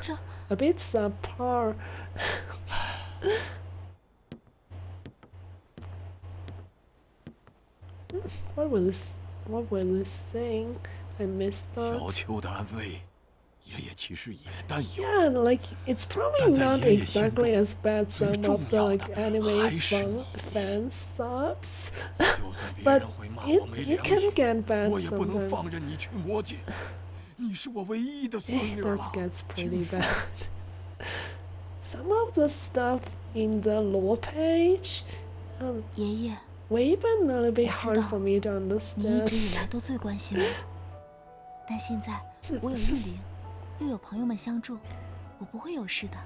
这 a bit subpar. What was this saying? I missed 小 that. 秋的安危爷爷其实也担忧。 Yeah, like it's probably 但在 not 爷爷心 exactly 中 as bad 最 some 重 of the 要 like 的 anime 还是 fan subs, 就算别 but 人会骂 it 我没 it 良 can 心， get bad 我也不能 sometimes. 放任你去魔界。你是我唯一的孙 It 女 does 了， gets 青 pretty 树。 bad. Some of the stuff in the lore page, 爷爷， way been a little bit 我知 hard 道 for me to 你一 understand. 直以来都最关心我，但现在我有玉灵，又有朋友们相助，我不会有事的。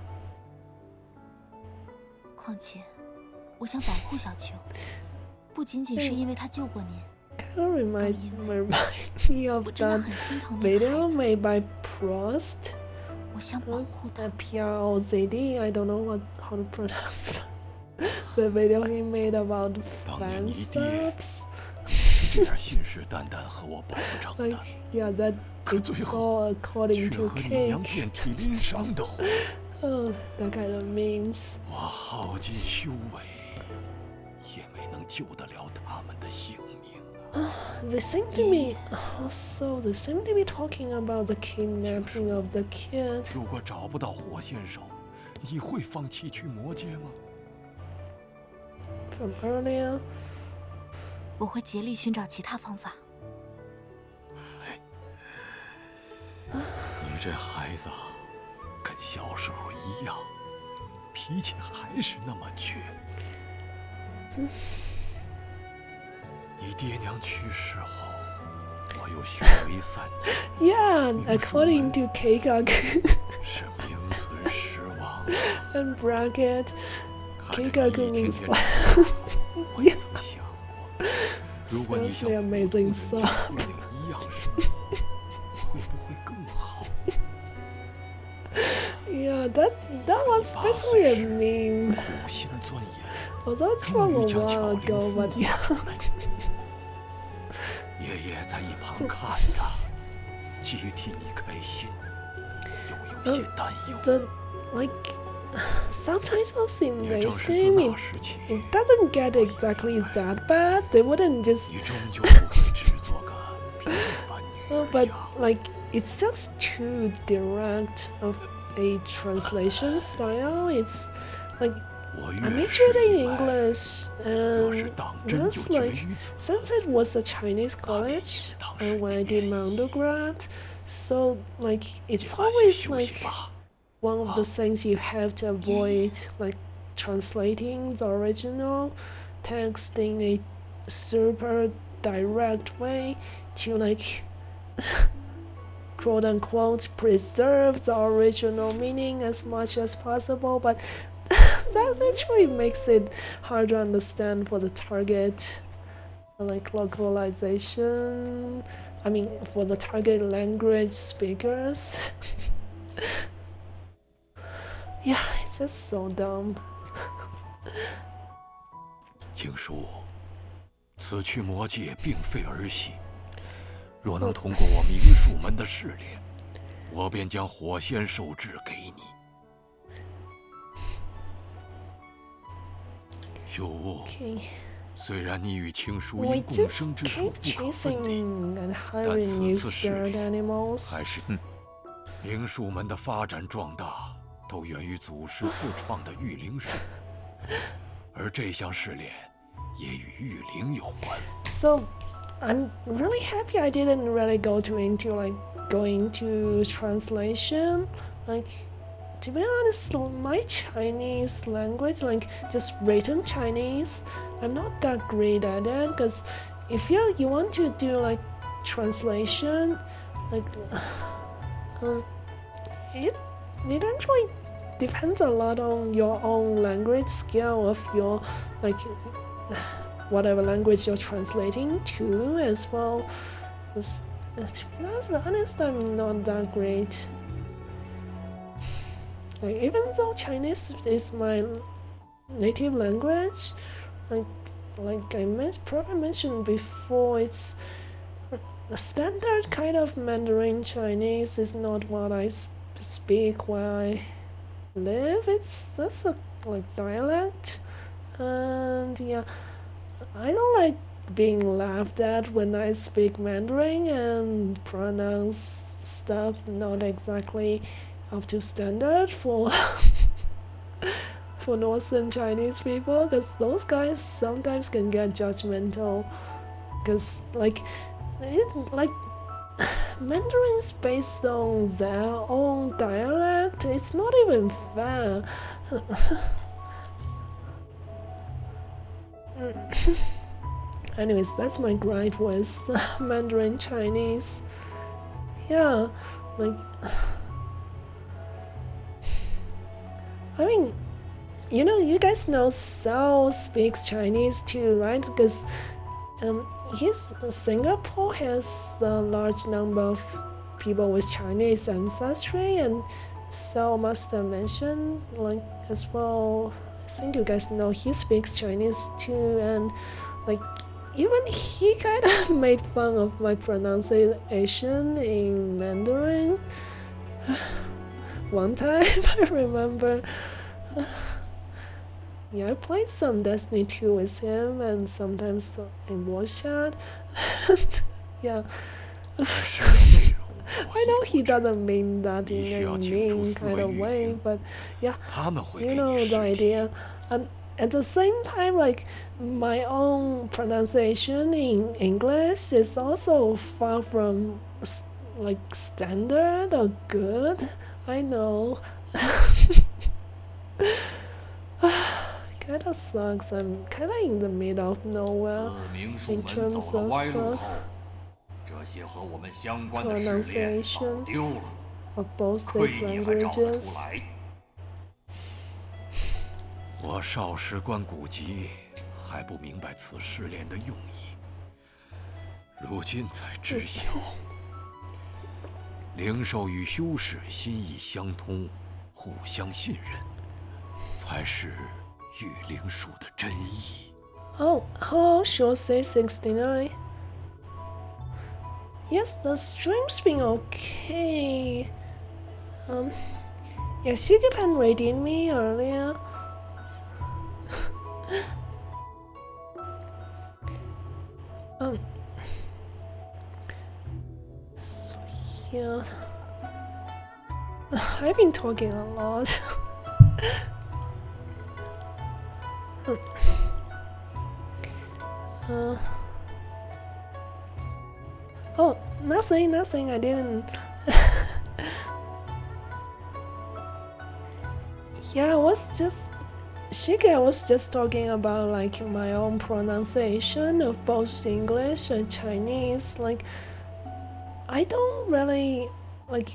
况且，我想保护小球，不仅仅是因为他救过您， Kind of remind me of 我真的 that 很心疼那个 video 孩子， made by Prost. 我想保护他。 PROZD, I don't know how to pronounce the video he made about 当 fan 年你爹 subs. 是这样信誓旦旦和我保证 Like, 的， yeah, that 可 it's 最后 all according 却 to 和你娘 Cake. 遍体鳞伤的回。 Oh, that kind of memes. 我耗尽修为，也没能救得了他们的性命啊！ They seem to be also they seem to be talking about the kidnapping of the kid. 如果找不到火线手，你会放弃去魔界吗？ From earlier. 我会竭力寻找其他方法。你这孩子啊，跟小时候一样，脾气还是那么倔。你爹娘去世后，我又修为散尽， Yeah, according to Keikaku 是名存实亡。 and bracket, 看着 Keikaku 你一 means 天 fire. 天我也曾想过，如果你像 Seriously 普 amazing 通人 song. 家父亲一样时，会不会更好？ Yeah, that was basically a meme. 苦心钻研， Although it's 终 from 于 a 将 while 巧 ago, 灵 but 孵 yeah. 化出来。爷爷在一旁看着，既替你开心，又有些担忧。 The like subtitles in 也正 this 是自 game, 那时起， it doesn't get exactly that bad. They wouldn't just 你终究不会只做个平凡女 but 家。 like it's just too direct of a translation style. It's like 我 I 越 majored 是 in 意外， English 若是 and 当真就 just 决 like 于此， since it was a Chinese college when I did my undergrad, so like 就 it's 安心 always 休息 like 吧。 one of the things you have to avoid, like translating the original text in a super direct way to like quote unquote preserve the original meaning as much as possible, but that actually makes it hard to understand for the target like localization. I mean, for the target language speakers. Yeah, it's just so dumb. 经叔，此去魔界并非儿戏。若能通过我明术门的试炼，我便将火仙兽质给你。有误。 Okay. 虽然你与青叔 We 因共 just 生之术 keep 不可分离， chasing and 但 hiring 此 new 次试 spirit 炼 animals. 还是明术门的发展壮大，都源于祖师自创的御灵术，而这项试炼也与御灵有关。 So I'm really happy I didn't really go into translation. Like, to be honest, my Chinese language, like just written Chinese, I'm not that great at it. Because if you want to do like translation, like it actually depends a lot on your own language skill of your like whatever language you're translating to as well. To be honest, I'm not that great. Like, even though Chinese is my native language, like I probably mentioned before, it's a standard kind of Mandarin Chinese is not what I speak where I live. That's a like dialect, and yeah, I don't like being laughed at when I speak Mandarin and pronounce stuff not exactly up to standard for for Northern Chinese people, because those guys sometimes can get judgmental, because like Mandarin's based on their own dialect. It's not even fair. Anyways, that's my gripe with Mandarin Chinese. Yeah, like I mean, you guys know Sao speaks Chinese too, right? Because Singapore has a large number of people with Chinese ancestry, and Sao must have mentioned like as well. I think you guys know he speaks Chinese too, and like even he kind of made fun of my pronunciation in Mandarin. One time I remember. Yeah, I played some Destiny 2 with him, and sometimes in voice chat. Yeah. I know he doesn't mean that in a mean kind of way, but yeah, you know the idea. And at the same time, like my own pronunciation in English is also far from like standard or good. I know. Kinda sucks. I'm kinda in the middle of nowhere in terms of pronunciation of both these languages. 我少时观古籍，还不明白此试炼的用意，如今才知晓，灵兽与修士心意相通，互相信任，才是御灵术的真意。Oh, hello, Shosei69. Yes, the stream's been okay. Yeah, Shigepan raided me earlier. So yeah, I've been talking a lot. Oh, nothing, I didn't. Yeah, I was just talking about like my own pronunciation of both English and Chinese. Like, I don't really like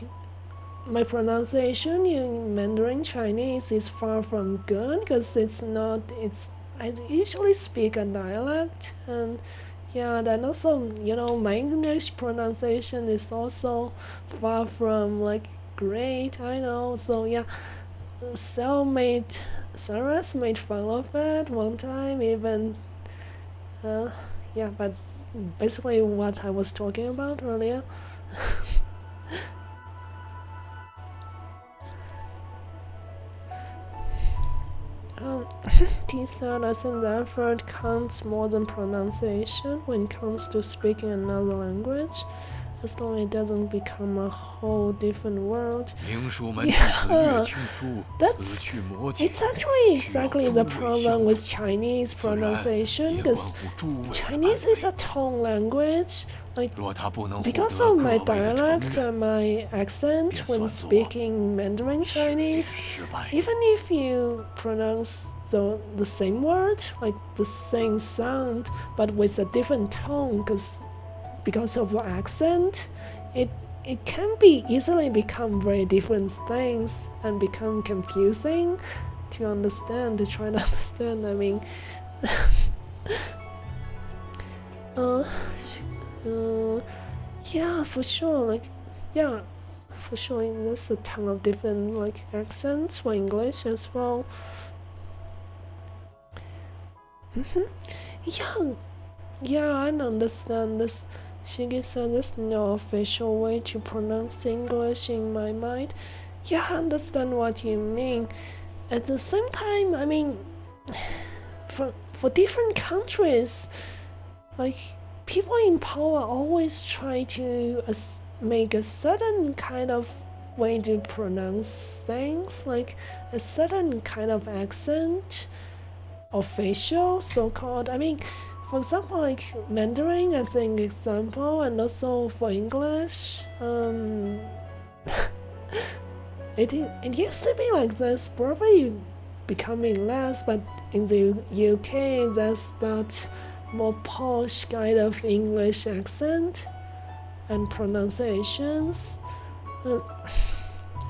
my pronunciation in Mandarin Chinese is far from good, because I usually speak a dialect, and yeah, then also my English pronunciation is also far from like great. I know, so yeah, Sarah's made fun of it one time even. Yeah, but basically what I was talking about earlier. T-cell and effort counts more than pronunciation when it comes to speaking another language, as long as it doesn't become a whole different world. Yeah, it's actually exactly the problem with Chinese pronunciation, because Chinese is a tone language. Like, because of my dialect and my accent when speaking Mandarin Chinese, even if you pronounce the same word, like the same sound, but with a different tone, because of your accent, it can be easily become very different things and become confusing to try to understand. I mean, yeah, for sure. Like, yeah, for sure. There's a ton of different like accents for English as well. Yeah, I understand this. Shigi said there's no official way to pronounce English in my mind. Yeah, I understand what you mean. At the same time, I mean, for different countries, like, people in power always try to make a certain kind of way to pronounce things, like a certain kind of accent or facial, so-called. I mean, for example, like Mandarin as an example, and also for English, it used to be like this, probably becoming less, but in the UK there's that more posh kind of English accent and pronunciations.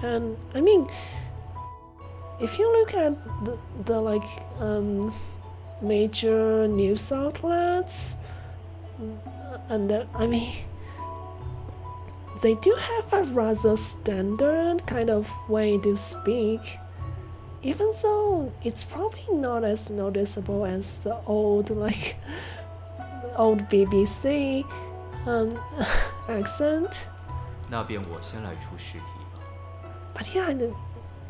And I mean, if you look at the like major news outlets, and I mean, they do have a rather standard kind of way to speak, even though it's probably not as noticeable as the old old BBC accent. 那便我先来出试题吧。 But yeah,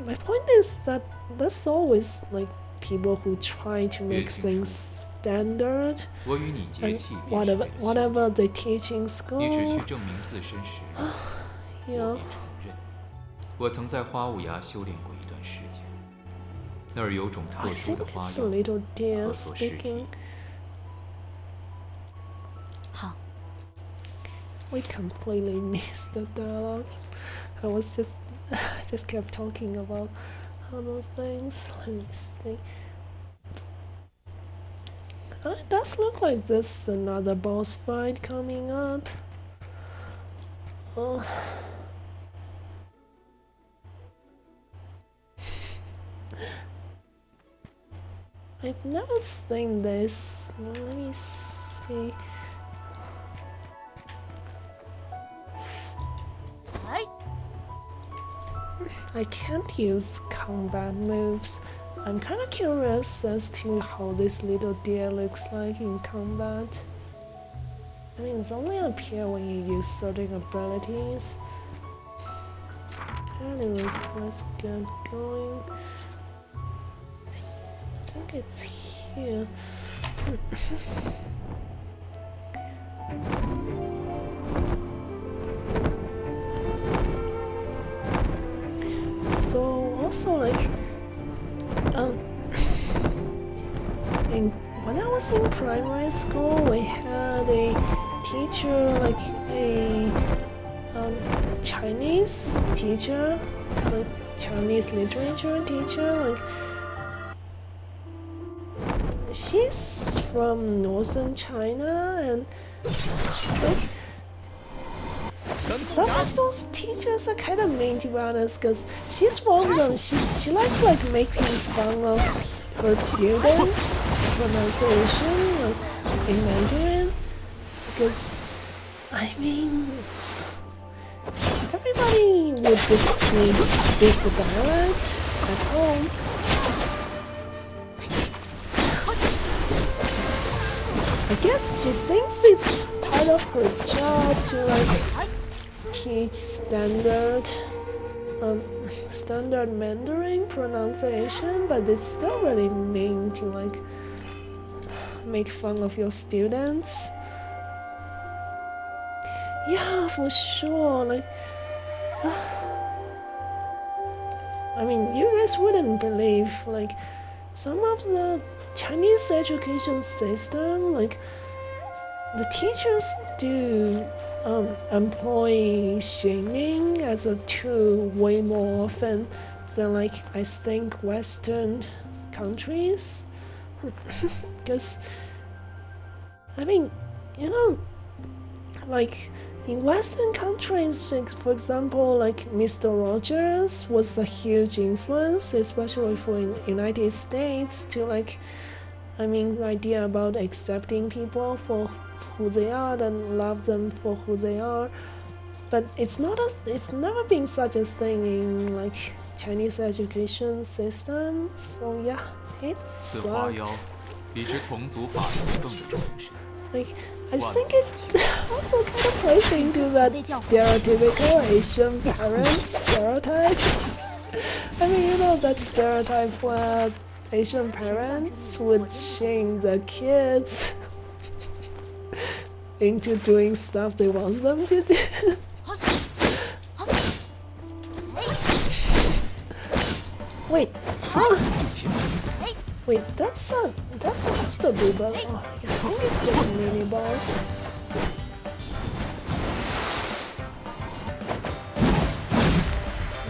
my point is that there's always like people who try to make things standard, 我与你接 and 气便是为了效 whatever they teach in 你只 school, 需证明自身实力， you 我 know. 便承认。我曾在花舞崖修炼过一段时间，那儿有种 I 特殊 think 的花 it's a 样 little 可 dear 做试题 speaking.。好， We completely missed the dialogue. I was just kept talking about other things. Let me see. It does look like there's another boss fight coming up. Oh. I've never seen this. Let me see. 哎， I can't use combat moves. I'm kind of curious as to how this little deer looks like in combat. I mean, it's only appear when you use certain abilities. Anyways, let's get going. I think it's here. So also like when I was in primary school, we had a teacher, like a Chinese teacher, like Chinese literature teacher, like she's from northern China, and like some of those teachers are kind of mean, to be honest, because she's one of them. She likes like making fun of her students' pronunciation, like in Mandarin, because I mean everybody would just speak the dialect at home. I guess she thinks it's part of her job to like teach standard Mandarin pronunciation, but it's still really mean to like make fun of your students. Yeah, for sure. Like, I mean, you guys wouldn't believe like some of the Chinese education system, like the teachers do employ shaming as a tool way more often than like I think Western countries. Because I mean, you know, like in Western countries, like, for example, like Mr. Rogers was a huge influence, especially for United States, to like, I mean, the idea about accepting people for who they are and love them for who they are. But it's never been such a thing in like Chinese education system. So yeah, it 此花妖 sucked. 比之同族法族更的重视。 Like, I think it also kind of plays into that stereotypical Asian parent stereotype. I mean, you know that stereotype where Asian parents would shame their kids into doing stuff they want them to do. Wait, 率 huh? 就擒。 Wait, that's supposed to be, but oh, I think it's just a mini boss.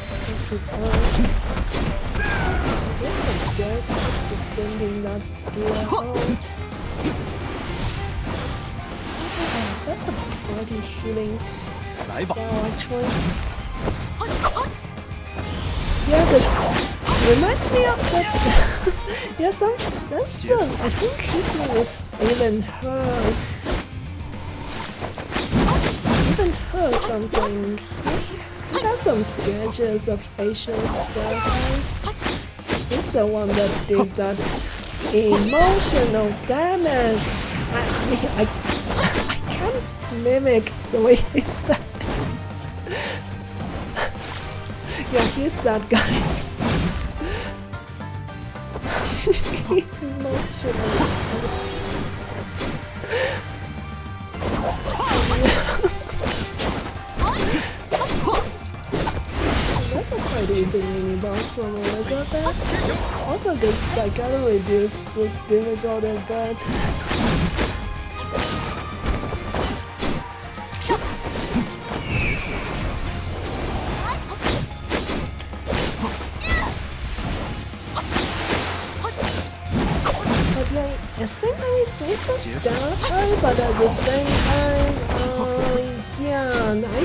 City boss. I guess just sending that deer out. Oh, that's a body healing 来吧， spell actually. Yeah, this reminds me of that. Yeah, that's I think his name is Steven Her. Steven Her something. He has some sketches of Asian stereotypes. He's the one that did that emotional damage. I mean, I can't mimic the way he said. Yeah, he's that guy. Emotional. That's a quite easy mini boss from a look at that. Also, because I gotta reduce the difficulty a bit. But like, I think it's a stereotype, but at the same time, yeah, I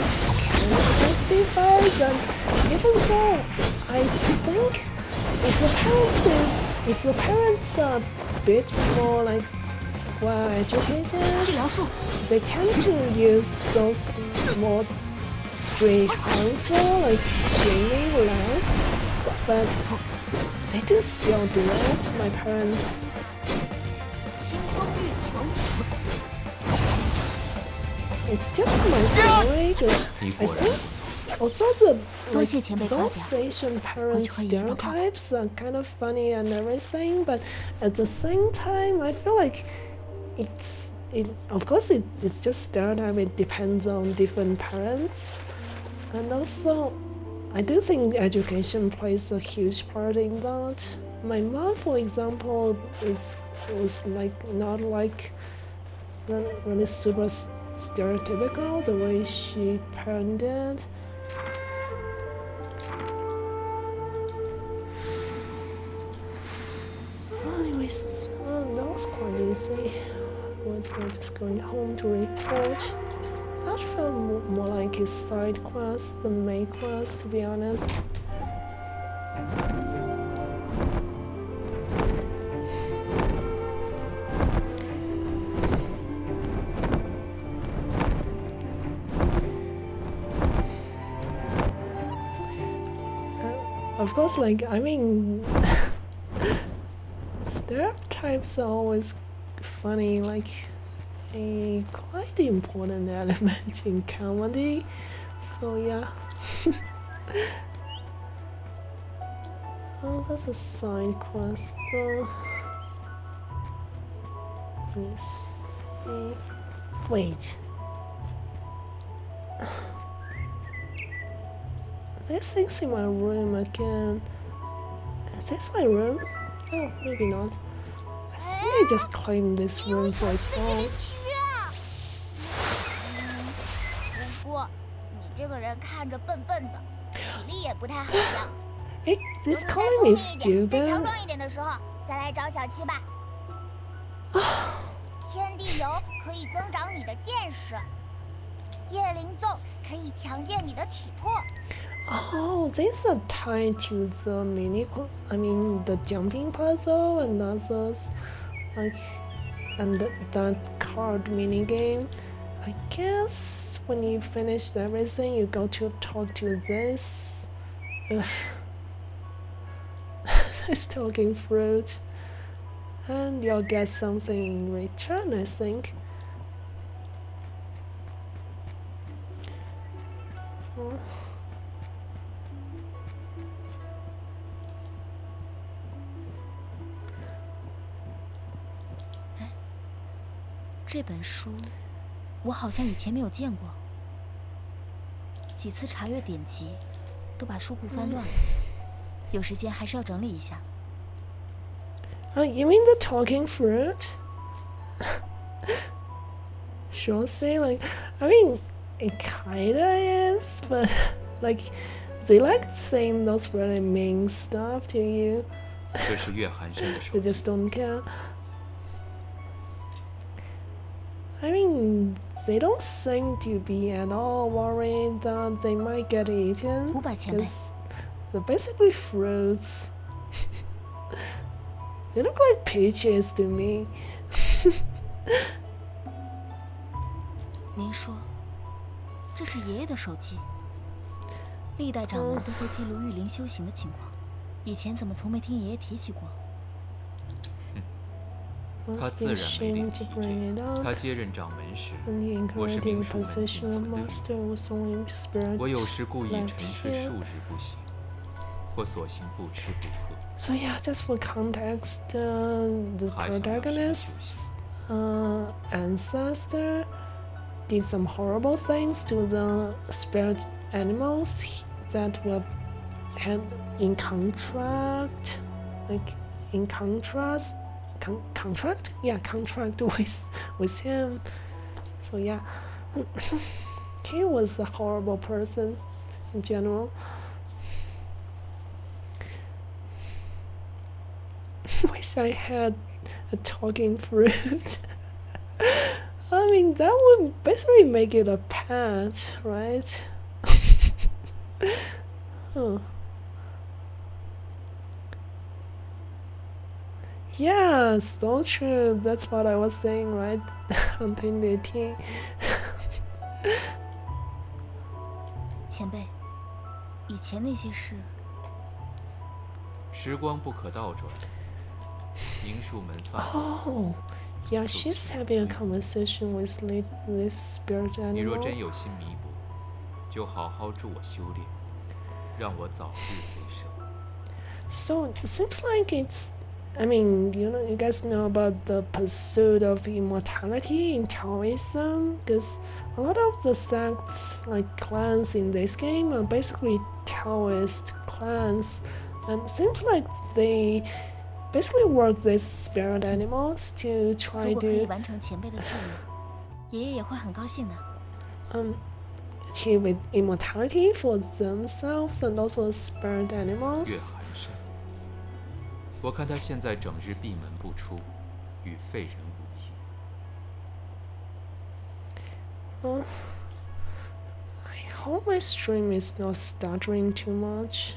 can justify that. Even though I think if your parents are a bit more like well educated, 气疗术， they tend to use those more strict, harmful, like shaming less, but they do still do it. My parents. 清风欲穷。 It's just my theory, because 你 I 果然 think also the 多 like 谢前辈夸 those 奖。 Asian parent 我去和爷爷报告。 stereotypes are kind of funny and everything, but at the same time, I feel like of course it's just stereotype. It depends on different parents, and also I do think education plays a huge part in that. My mom, for example, was like not like really super stereotypical the way she parented. Anyways, that was quite easy. We're just going home to report. That felt more like a side quest than main quest, to be honest. Of course, like, I mean, stereotypes are always funny, like a quite important element in comedy. So yeah. Oh, that's a side quest. So let me see. Wait. There's things in my room again. Is this my room? Oh, maybe not. I think I just claimed this room for its own. 不过你这个人看着笨笨的，体力也不太好的样子。 Hey, 等 this 你再 calling 聪 me 明一点、再强 stupid. 壮一点的时候，再来找小七吧。天地游可以增长你的见识，夜灵奏可以强健你的体魄。 Oh, these are tied to the the jumping puzzle and others, like, and that card mini game. I guess when you finished everything, you go to talk to this. This talking fruit, and you'll get something in return, I think. Oh. 这本书，我好像以前没有见过。几次查阅典籍，都把书库翻乱了。有时间还是要整理一下。You mean the talking fruit? Sure say, like, I mean, it kinda is, but like, they like saying those really mean stuff to you. 这是岳寒生的手 They 机。 just don't care. I mean, they don't seem to be at all worried that they might get eaten 500前辈， because they're basically fruits. They look like peaches to me. 您说，这是爷爷的手机。历代掌门都会记录御灵修行的情况，以前怎么从没听爷爷提起过？ 他 Must 自 be 然没 ashamed 脸 to 提 bring 这 it。up. 他接任掌门时， When he 我是 inherited 明 the 术门仅 position 存 of 的 master 御 was only spirit 我有时故意 left 沉睡 here. 数日不醒，或索性不吃不喝。 So yeah, just for context, the 还想要什么休 protagonist's ancestor did some horrible things to the spirit animals that were had in contract, like in contrast, contract, yeah, contract with him. So yeah, he was a horrible person in general. Wish I had a talking fruit. I mean, that would basically make it a pet, right? Huh. Yeah, so true. That's what I was saying, right? Hunting the tea. 前辈，以前那些事，时光不可倒转，明术门范。 Oh, yeah, she's having a conversation with this spirit 你若 animal. 真有心弥补，就好好助我修炼，让我早日飞升。 So it seems like it's. I mean, you guys know about the pursuit of immortality in Taoism, because a lot of the sects, like clans in this game, are basically Taoist clans, and it seems like they basically work these spirit animals to 如 try 果可以 to 完成前辈的夙愿，爷爷也会很高兴的。 achieve immortality for themselves and also spirit 岳 animals. 寒生，我看他现在整日闭门不出，与废人无异。 I hope my stream is not stuttering too much.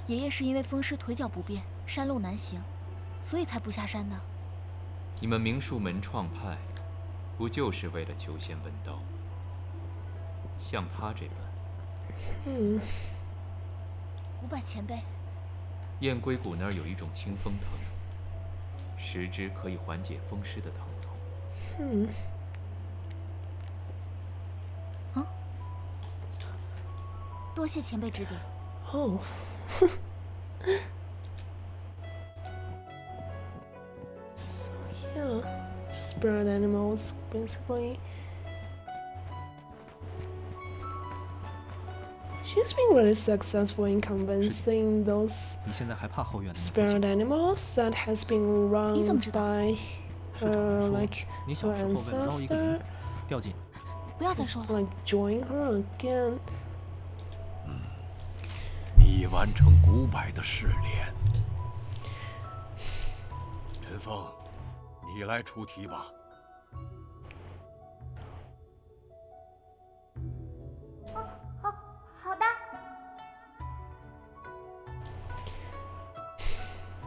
爷爷是因为风湿腿脚不便，山路难行，所以才不下山的。你们明术门创派，不就是为了求仙问道？像他这般，古柏前辈，燕龟谷那儿有一种清风藤，食之可以缓解风湿的疼痛。多谢前辈指点。 Oh. So yeah, spirit animals basically. She's been really successful in convincing those 你现在还怕后院的那附 spirit 近？ animals that has been 你怎么 run 知道？ by 市长 her 说 like 你小 her 时候为了捞一个 ancestor 鱼，掉进。不要再说了。 like join her again. 你已完成古柏的试炼。陈峰，你来出题吧。好的。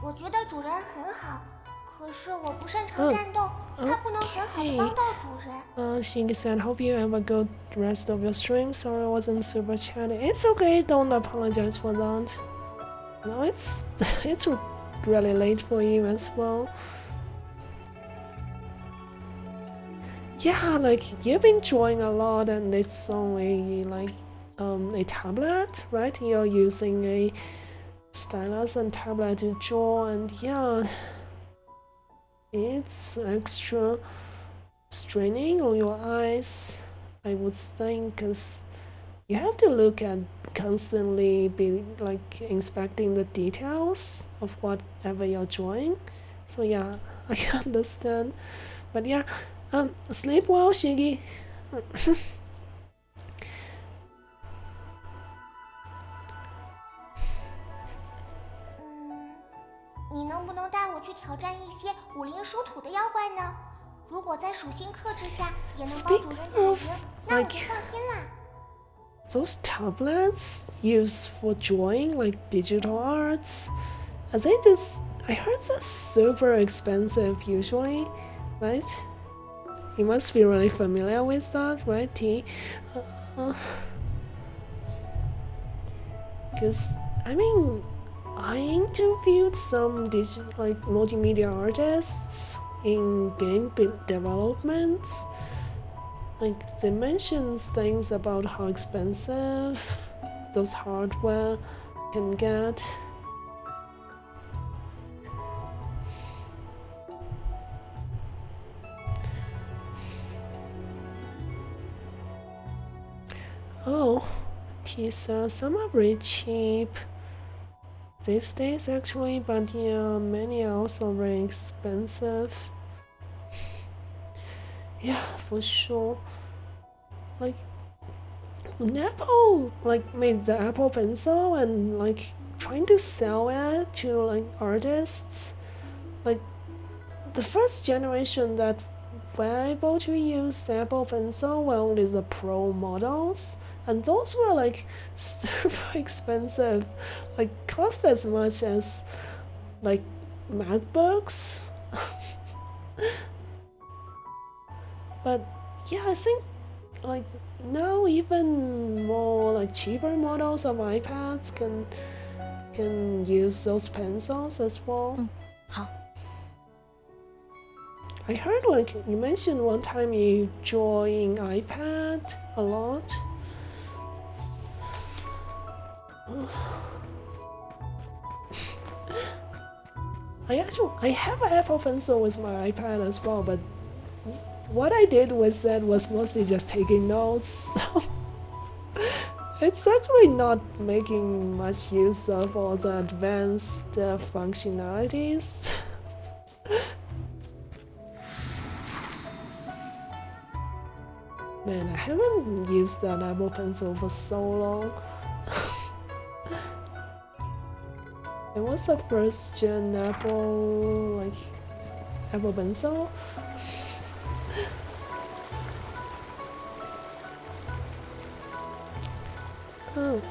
我觉得主人很好，可是我不擅长战斗，他不能很好的帮到主人。She said, hope you have a good rest of your stream. Sorry I wasn't super chatty. It's okay, don't apologize for that. No, it's really late for you as well. Yeah, like you've been drawing a lot and it's only like a tablet, right? You're using a stylus and tablet to draw, and yeah, it's extra straining on your eyes, I would think, because you have to look at constantly be like inspecting the details of whatever you're drawing. So yeah, I understand. But yeah, sleep well, Shiggy. 你能不能带我去挑战一些武林属土的妖怪呢？如果在属性克制下也能帮主人打赢，那我就放心啦。Those tablets used for drawing like digital arts, I heard that's super expensive usually, right? You must be really familiar with that, right, T? Because I mean, I interviewed some like multimedia artists in game development. Like they mentioned things about how expensive those hardware can get. Oh, Tisa, some are very cheap these days actually, but yeah, many are also very expensive. Yeah, for sure. Like when Apple like made the Apple Pencil and like trying to sell it to like artists, like the first generation that were able to use Apple Pencil were only the Pro models, and those were like super expensive, like cost as much as like MacBooks. But yeah, I think like now even more like cheaper models of iPads can use those pencils as well. 好。 I heard like you mentioned one time you draw in iPad a lot. I have an Apple Pencil with my iPad as well, but what I did with that was mostly just taking notes. So it's actually not making much use of all the advanced functionalities. Man, I haven't used that Apple Pencil for so long. It was the first gen Apple Pencil. Oh,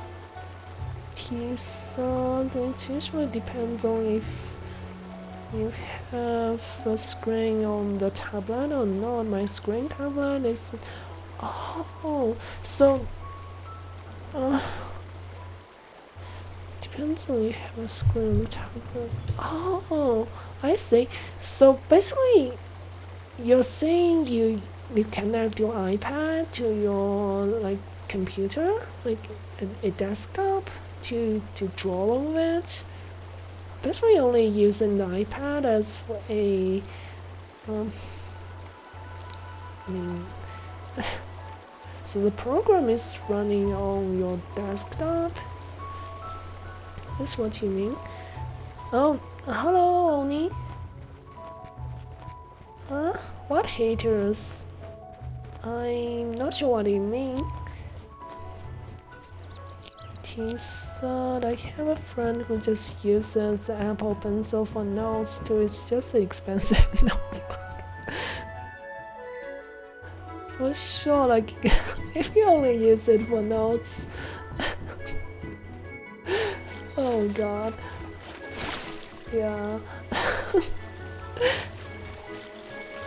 so it usually depends on if you have a screen on the tablet or not. My screen tablet is. Oh, so. Depends on if you have a screen on the tablet. Oh, I see. So basically, you're saying you connect your iPad to your like computer, like a desktop, to draw on it. Basically, only using the iPad as a. I mean. So the program is running on your desktop. That's what you mean. Oh, hello, Oni. Huh? What haters? I'm not sure what you mean. He said I have a friend who just uses the Apple Pencil for notes too. It's just an expensive notebook. For sure, like if you only use it for notes. Oh god. Yeah.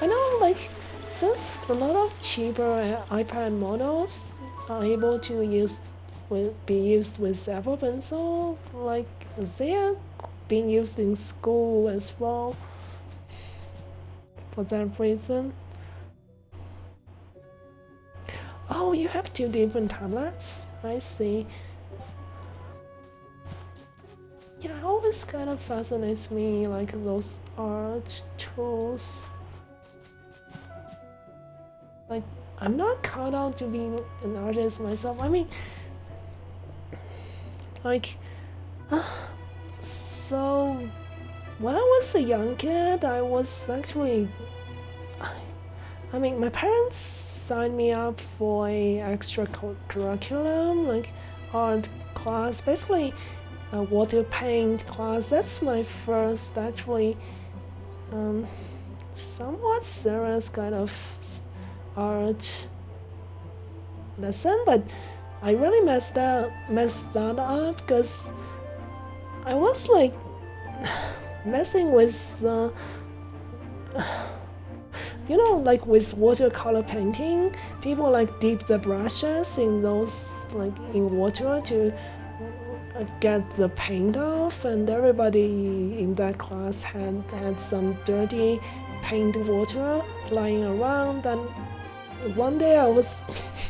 I know, like, since a lot of cheaper iPad models are able to be used with Apple Pencil, like they are being used in school as well. For that reason. Oh, you have two different tablets? I see. Yeah, it always kind of fascinates me, like those art tools. Like, I'm not cut out to be an artist myself. I mean, Like, so when I was a young kid, I was actually, I mean, my parents signed me up for a extra curriculum, like art class, basically a water paint class. That's my first actually somewhat serious kind of art lesson, but I really messed that up because I was like messing with you know, like with watercolor painting, people like dip the brushes in those like in water to get the paint off, and everybody in that class had some dirty paint water lying around. And one day I was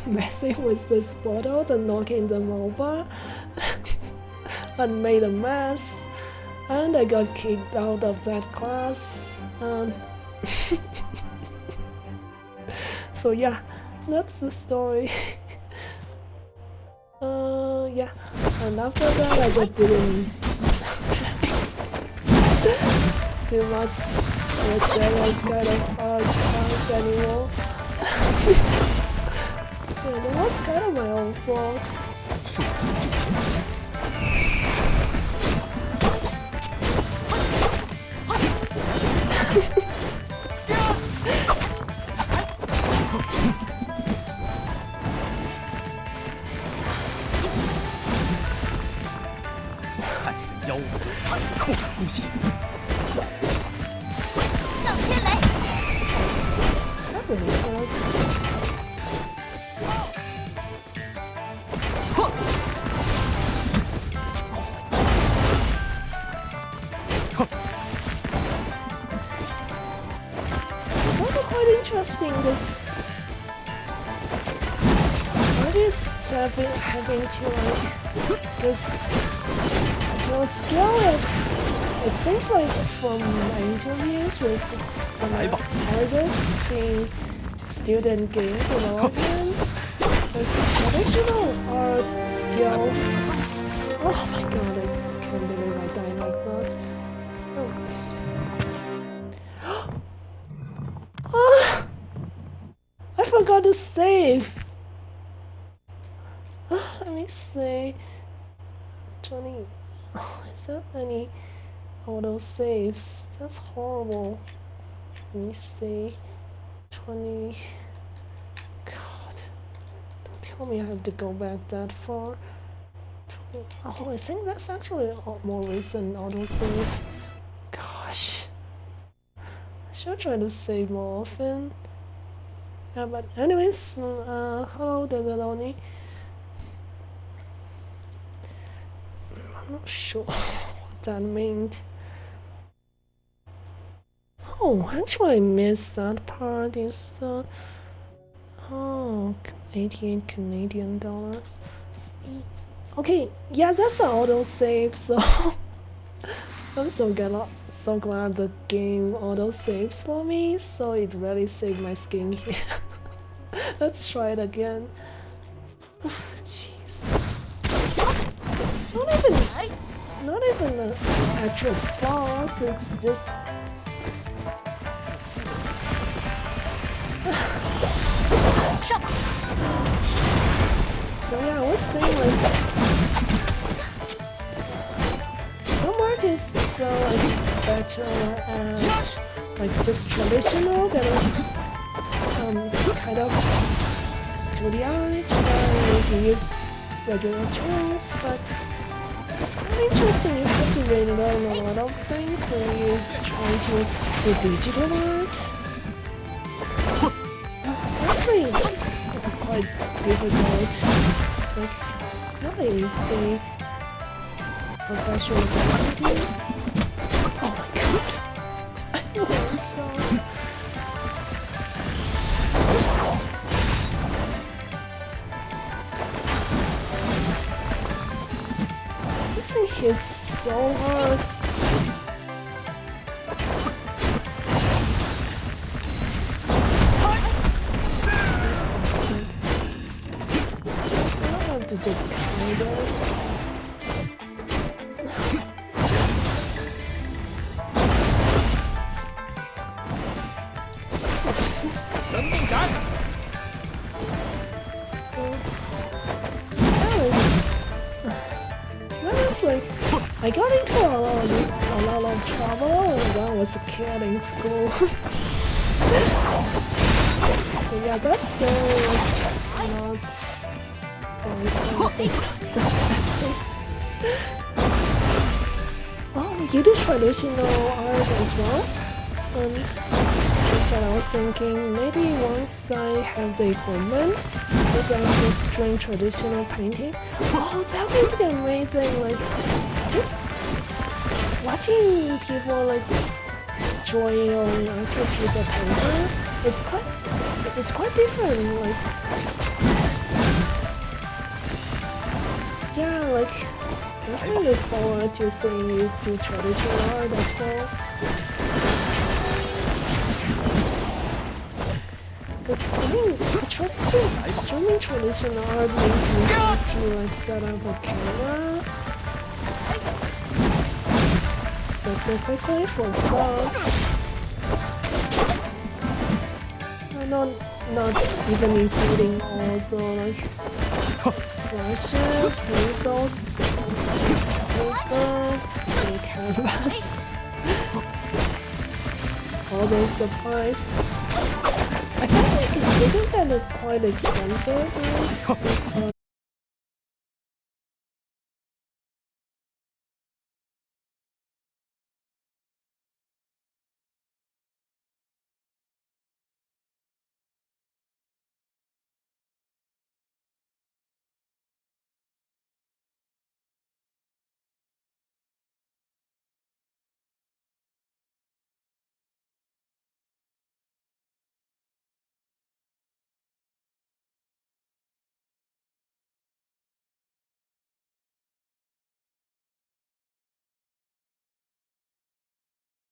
messing with these bottles and knocking them over and made a mess, and I got kicked out of that class. So yeah, that's the story. Yeah, and after that I just didn't do much with serious kind of art class anymore. Yeah, it was kind of my own fault. 受人就擒。看神妖物，扣人攻心。向天雷。That really hurts. It's also quite interesting this artists having to like this skill. It seems like from my interviews with some artists in student game development, like traditional art skills. Oh my god, I can't believe I died like that. Oh. I forgot to save. Let me see. 20. Oh, is that any auto saves? That's horrible. Let me see. 20. God. Don't tell me I have to go back that far. 20. Oh, I think that's actually a more recent autosave. Gosh. I should try to save more often. Yeah, but anyways, hello Dezeloni. I'm not sure what that meant. Oh, actually I missed that part. Is that... Oh, 88 Canadian dollars. Okay, yeah, that's an autosave, so... I'm so glad the game auto-saves for me, so it really saved my skin here. Let's try it again. Jeez. It's not even an actual boss, it's just... So yeah, I was saying like... Some artists are like better at like just traditional kind of 2D art where you use regular tools, but it's quite interesting. You have to really learn a lot of things when you try to do digital art. Seriously, it's quite difficult. Like, what is the professional graffiti? Oh my god! I'm really shocked. This thing hits so hard. I don't have to just hide it. because like I got into a lot of trouble when I was a kid in school. So yeah, that story was not Oh, you do traditional art as well? And so I was thinking maybe once I have the equipment, maybe I could string traditional painting. Oh, that would be amazing! Like just watching people like drawing on actual piece of paper. It's quite different. Like yeah, like I really look forward to seeing you do traditional art as well. Because I think streaming traditional art means you have to like set up a camera specifically for that. Not even including also like brushes, pencils, papers, and canvas. All those supplies. I feel like they do get quite expensive, right?